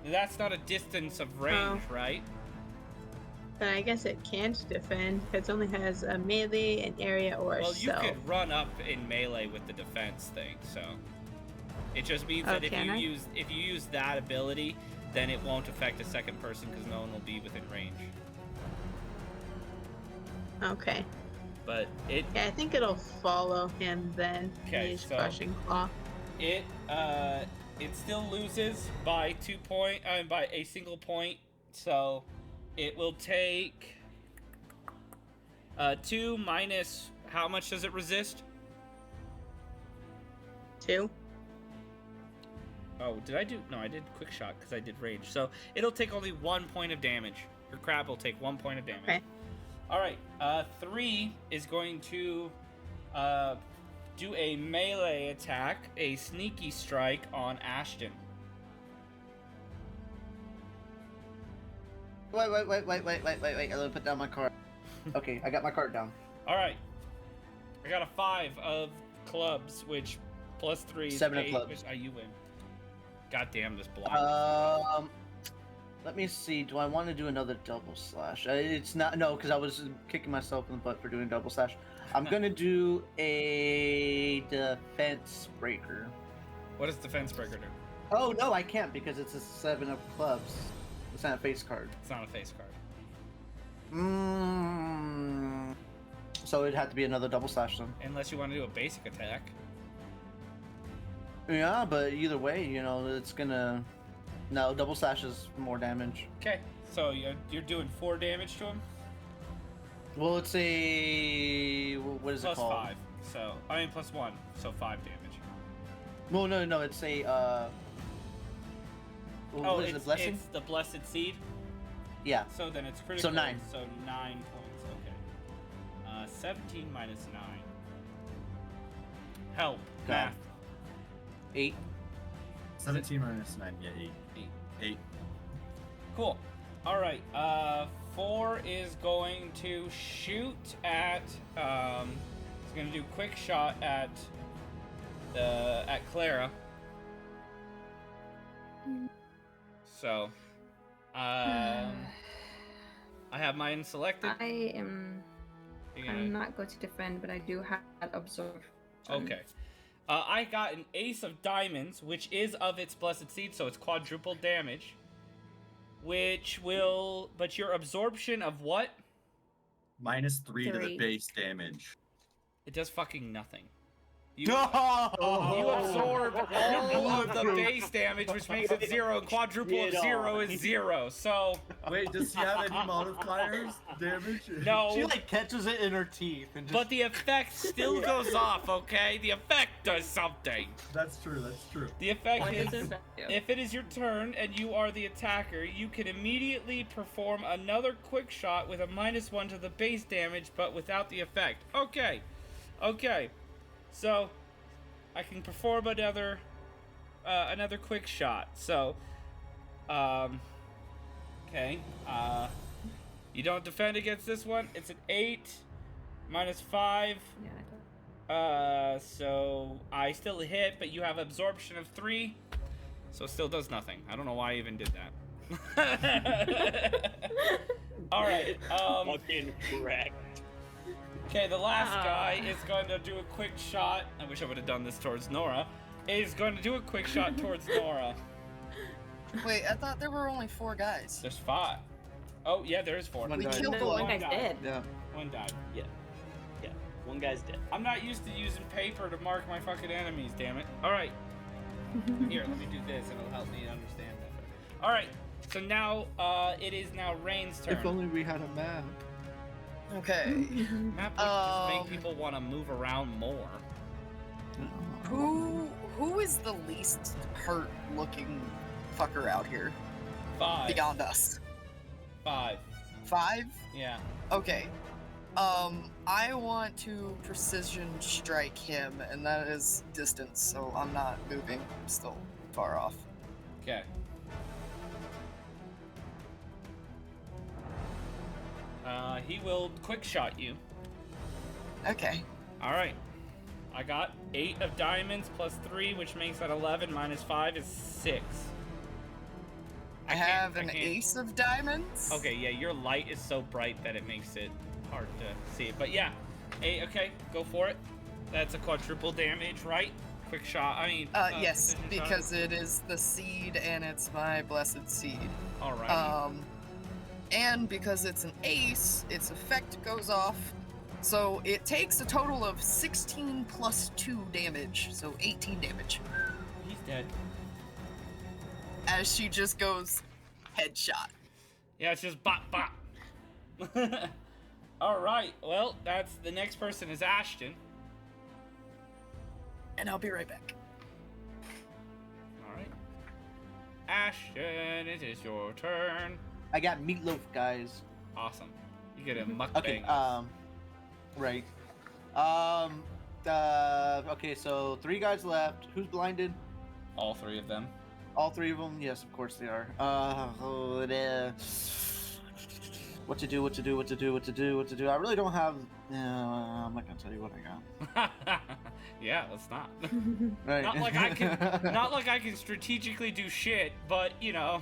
That's not a distance of range, right? But I guess it can't defend because it only has a melee, an area, or a Well, you stealth. could run up in melee with the defense thing, so it just means that if you use that ability, then it won't affect a second person because no one will be within range. Okay. But it Yeah, I think it'll follow him then. Okay, Use so- crushing claw. it still loses by by a single point, so it will take 2 minus how much does it resist? 2. Oh, did I do? No, I did quick shot because I did range. So it'll take only 1 point of damage. Your crab will take 1 point of damage. Okay. All right. 3 is going to do a melee attack, a sneaky strike on Ashton. Wait. I let me put down my card. Okay, I got my card down. All right. I got a 5 of clubs, which plus 3 is 7 of 8, clubs. which you win. God damn this blind. Let me see. Do I want to do another double slash? It's not. No, because I was kicking myself in the butt for doing double slash. I'm gonna do a defense breaker. What does defense breaker do? Oh no, I can't because it's a 7 of clubs. It's not a face card. It's not a face card. So it'd have to be another double slash then. Unless you want to do a basic attack. Yeah, but either way, you know, it's gonna. No, double slash is more damage. Okay, so you're doing 4 damage to him? Well, it's a. What is Plus it called? 5. So, I mean, plus 1. So 5 damage. Well, no, it's a. What is it, blessing? It's the blessed seed. Yeah. So then it's critical. So 9. So 9 points. Okay. 17 minus 9. Help. God. Math. 8. 17 minus 9, yeah, 8. Cool. All right. 4 is going to shoot at. It's going to do quick shot at Clara. So, I have mine selected. I'm not going to defend, but I do have absorb. Okay. I got an ace of diamonds, which is of its blessed seed, so it's quadruple damage. Which will... But your absorption of what? -3 to the 3. base damage. It does fucking nothing. You absorb all of the base damage, which makes it 0, and quadruple of 0 is 0, so... Wait, does she have any modifiers? Damage? No. She like catches it in her teeth and just. But the effect still goes off, okay? The effect does something. That's true. The effect is, Yeah. if it is your turn and you are the attacker, you can immediately perform another quick shot with a -1 to the base damage, but without the effect. Okay. So, I can perform another quick shot. So, okay. You don't defend against this one. It's an 8 minus 5. Yeah, I don't. So I still hit, but you have absorption of 3, so it still does nothing. I don't know why I even did that. All right. Fucking wrecked. Okay, the last guy is going to do a quick shot. I wish I would have done this towards Nora. Is going to do a quick shot towards Nora. Wait, I thought there were only 4 guys. There's 5. Oh, yeah, there's 4. One We died. killed No, one one. guy's dead. Yeah. One died. Yeah. One guy's dead. I'm not used to using paper to mark my fucking enemies, damn it. Alright. Here, let me do this and it'll help me understand better. Alright, so now it is now Rain's turn. If only we had a map. Okay. Map would just make people want to move around more. Who is the least hurt looking fucker out here 5. beyond us? 5. 5? Yeah. Okay. I want to precision strike him, and that is distance, so I'm not moving. I'm still far off. Okay. He will quick shot you. Okay. Alright. I got 8 of diamonds plus 3, which makes that 11 minus 5 is 6. I have an ace of diamonds. Okay, yeah, your light is so bright that it makes it hard to see. But yeah, go for it. That's a quadruple damage, right? Quick shot. I mean, Yes, precision shot. because it is the seed and it's my blessed seed. Alright. And because it's an ace, its effect goes off. So it takes a total of 16 plus 2 damage, so 18 damage. He's dead. As she just goes headshot. Yeah, it's just bop bop. Alright, well, that's the next person is Ashton. And I'll be right back. Alright. Ashton, it is your turn. I got meatloaf, guys. Awesome. You get a mukbang. Okay. Right. Okay. So 3 guys left. Who's blinded? All 3 of them. All 3 of them? Yes, of course they are. What to do? I really don't have. I'm not gonna tell you what I got. Yeah, let's not. Right. Not like I can. Not like I can strategically do shit, but you know.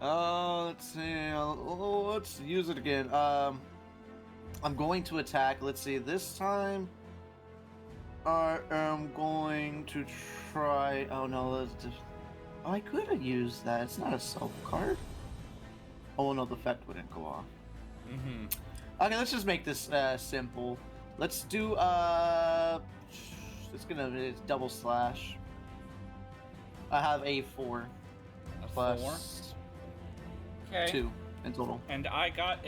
Let's see. Let's use it again. I'm going to attack. Let's see. This time, I am going to try. Oh no, that's just. Oh, I could have used that. It's not a self card. Oh no, the effect wouldn't go off. Mm-hmm. Okay, let's just make this simple. Let's do it's double slash. I have a 4 A plus 4. Okay. 2 in total. And I got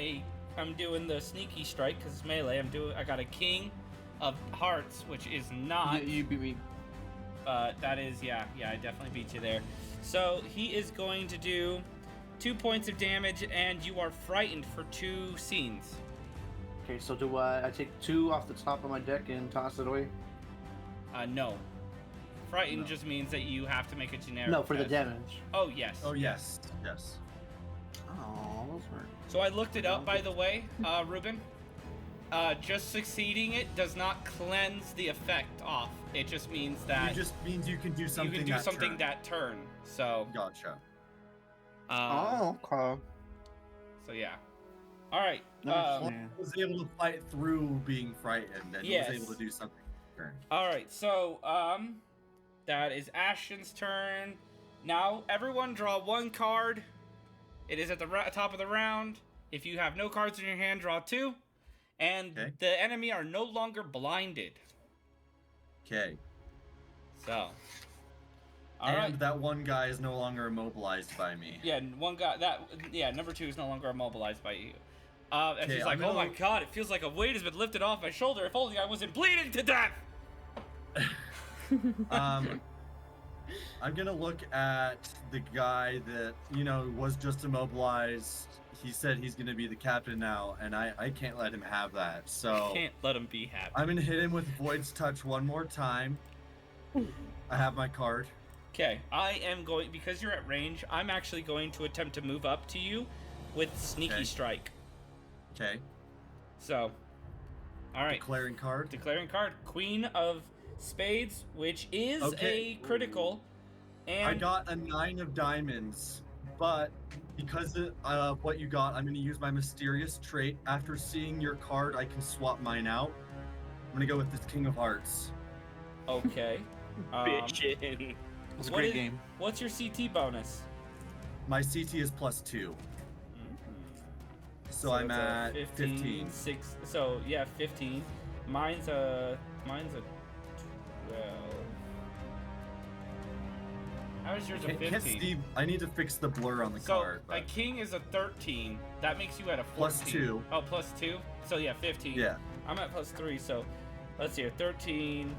I'm doing the sneaky strike because it's melee. I got a king of hearts, which is not. You beat me. That is, yeah, I definitely beat you there. So he is going to do 2 points of damage, and you are frightened for 2 scenes. Okay, so do I take 2 off the top of my deck and toss it away? No. Frightened No. just means that you have to make a generic. No, for the test. damage. Oh yes. Oh yes, yes. Oh, those hurt. So I looked it up, by the way, Ruben. Just succeeding it does not cleanse the effect off. It just means that It just means you can do something. you can do that something turn. that turn. So. Gotcha. Okay. So yeah. All right. I was able to fight through being frightened and Yes. was able to do something. Turn. All right. So that is Ashton's turn. Now everyone draw 1 card. It is at the top of the round. If you have no cards in your hand, draw 2. And Okay. the enemy are no longer blinded. Okay. So. All And right. that one guy is no longer immobilized by me. Yeah, one guy. Number 2 is no longer immobilized by you. And Okay, she's I'm like, "Oh my gonna- god, it feels like a weight has been lifted off my shoulder. If only I wasn't bleeding to death." I'm gonna look at the guy that, was just immobilized. He said he's gonna be the captain now, and I can't let him have that. So Can't let him be happy. I'm gonna hit him with Void's Touch one more time. I have my card. Okay, I am going, because you're at range, I'm actually going to attempt to move up to you with Sneaky Okay. Strike. Okay. So, alright. Declaring card. Declaring card. Queen of Spades, which is Okay. a critical. And I got a 9 of diamonds, But because of what you got, I'm going to use my mysterious trait. After seeing your card, I can swap mine out. I'm going to go with this King of Hearts. Okay. Bitchin'. It's a great game. What's your CT bonus? My CT is +2. So I'm it's a at 15. So yeah, 15. Mine's a 12. How is yours a 15? I need to fix the blur on the So card. my But king is a 13. That makes you at a 14. +2. Oh, +2. So yeah, 15. Yeah. I'm at +3. So let's see here, 13.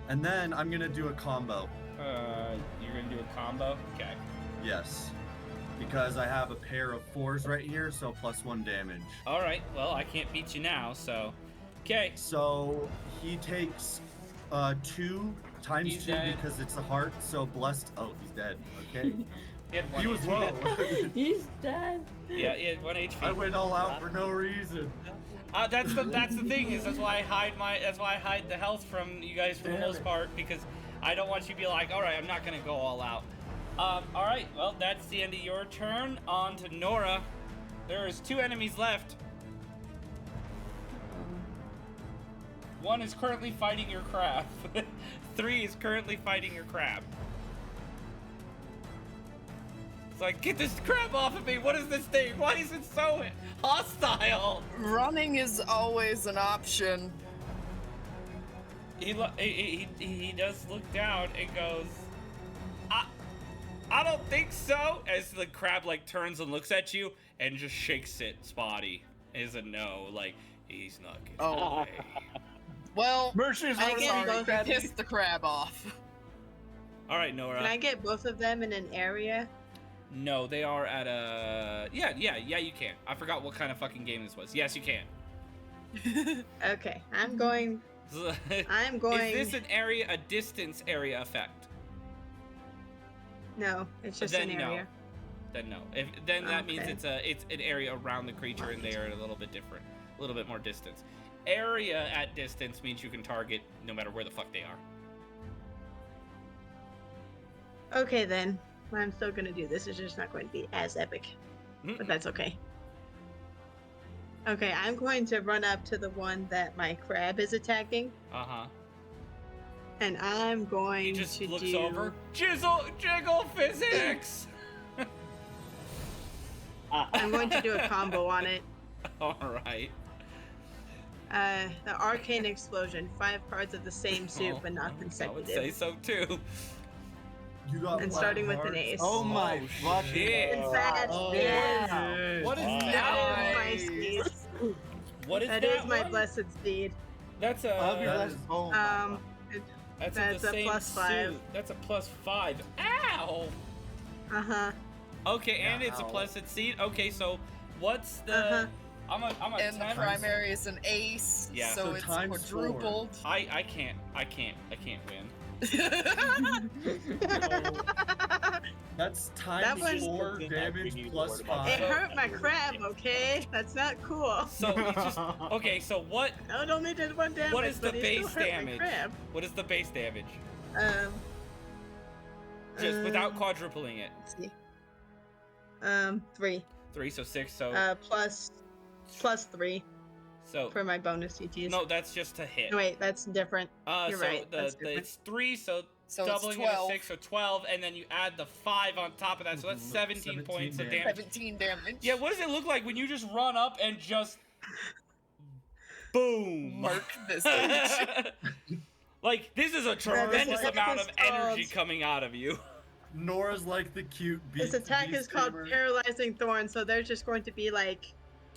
And then I'm gonna do a combo. You're gonna do a combo. Okay. Yes. Because I have a pair of 4s right here, so +1 damage. All right. Well, I can't beat you now. So, okay. So he takes 2 times He's 2 dead. because it's a heart. So blessed. Oh, he's dead. Okay. He had 1 He was HP. low. He's dead. Yeah, he had 1 HP. I went all out for no reason. That's the thing is that's why I hide the health from you guys for the most part, because I don't want you to be like, all right, I'm not gonna go all out. All right, well that's the end of your turn. On to Nora. There is 2 enemies left. One is currently fighting your crab. 3 is currently fighting your crab. It's like, get this crab off of me! What is this thing? Why is it so hostile? Running is always an option. He does look down and goes, I don't think so. As the crab like turns and looks at you and just shakes its body as a no, like he's not getting away. Well, Mercy's I I'm get sorry, both you of you. pissed the crab off. All right, Nora. Can I get both of them in an area? No, they are at a yeah, you can. I forgot what kind of fucking game this was. Yes, you can. Okay, I'm going. I'm going. Is this a distance area effect? No, it's just Then an no. area. Then no. Then that means Okay. it's an area around the creature, and they are a little bit different, a little bit more distance. Area at distance means you can target no matter where the fuck they are. Okay then. I'm still gonna do this. It's just not going to be as epic, but that's okay. Okay, I'm going to run up to the one that my crab is attacking, and I'm going He just to looks do. over. Jiggle physics. I'm going to do a combo on it. All right. The arcane explosion. 5 cards of the same suit, but not I would consecutive. say so too. You got And black starting with an hearts? ace. Oh my fucking shit. In fact, Oh, yeah. What is That that? is my steed. What is That that? is my one? blessed steed. That's I'll be a. that blessed. is- Oh my Um, God. That's That's the a same +5. suit. That's a +5. Ow. uh-huh. Okay, and it's a Ow. blessed seed. Okay, so what's the? Uh-huh. I'm a And the 10. primary is an ace, Yeah. so So it's times 4. quadrupled. I can't win. That's That times was- 4 damage plus 5. It hurt my crab, okay? That's not cool. So you just okay. So what? No, it only did 1 damage. What is the but he still base hurt my damage? crab. What is the base damage? Just Without quadrupling it. Let's see. 3. 3, so 6. So Plus 3 so for my bonus CTs. no, that's just to hit. No, wait, that's different. You're So right, that's different. it's 3, so So it's doubling it 12. is 6, so 12, and then you add the 5 on top of that, so that's 17 17 points of damage. damage. 17 damage. Yeah, what does it look like when you just run up and just boom? Mark this bitch. Like this is a tremendous attack amount is of energy called- coming out of you. Nora's like the cute This attack is called Paralyzing Thorn, so there's just going to be like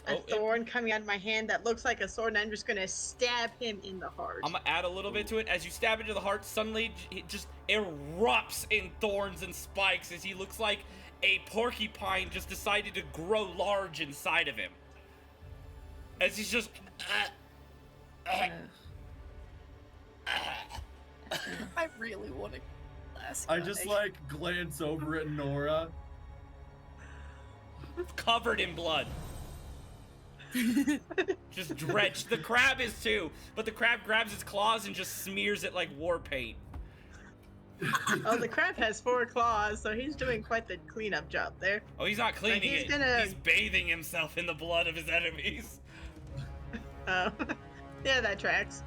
a thorn coming out of my hand that looks like a sword, and I'm just going to stab him in the heart. I'm gonna add a little bit to it. As you stab into the heart, suddenly it just erupts in thorns and spikes as he looks like a porcupine just decided to grow large inside of him. As he's just. I really want to. I just like glance over at Nora. Covered in blood. Just drenched. The crab is too, but the crab grabs its claws and just smears it like war paint. Oh, the crab has 4 claws, so he's doing quite the cleanup job there. Oh, he's not cleaning he's it. gonna- He's bathing himself in the blood of his enemies. Oh, yeah, that tracks.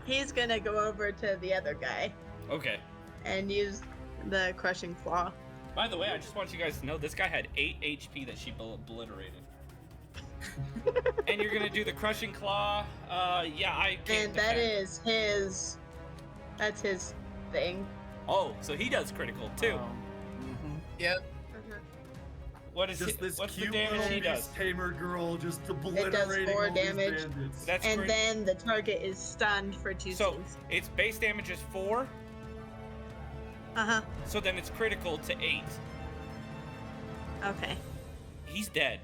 He's gonna go over to the other guy Okay. and use the crushing claw. By the way, I just want you guys to know this guy had 8 HP that she obliterated. And you're gonna do the crushing claw. Yeah, I can't. And that defend. is his. That's his thing. Oh, so he does critical too. Yep. What is Just it? this What's the cute damage little he does? beast tamer girl just obliterating 4 all these damage. bandits. That's And crit- then the target is stunned for 2 so scenes. its base damage is 4. Uh-huh. So then it's critical to 8. Okay. He's dead.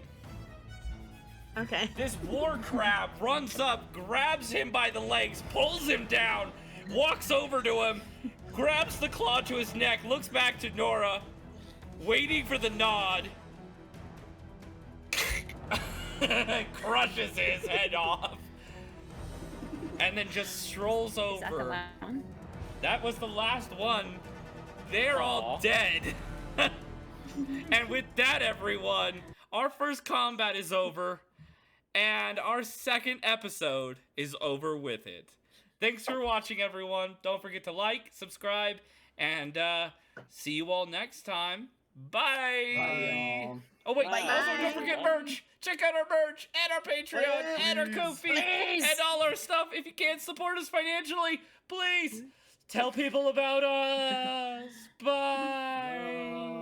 Okay. This war crab runs up, grabs him by the legs, pulls him down, walks over to him, grabs the claw to his neck, looks back to Nora, waiting for the nod, crushes his head off, and then just strolls Is that the over. last one? That was the last one. They're all Aw. dead. And with that, everyone, our first combat is over, and our second episode is over with it. Thanks for watching, everyone. Don't forget to like, subscribe, and see you all next time. Bye. Bye, y'all. Oh wait, Bye. also don't forget merch. Check out our merch and our Patreon and our Ko-fi and all our stuff. If you can't support us financially, please tell people about us. Bye.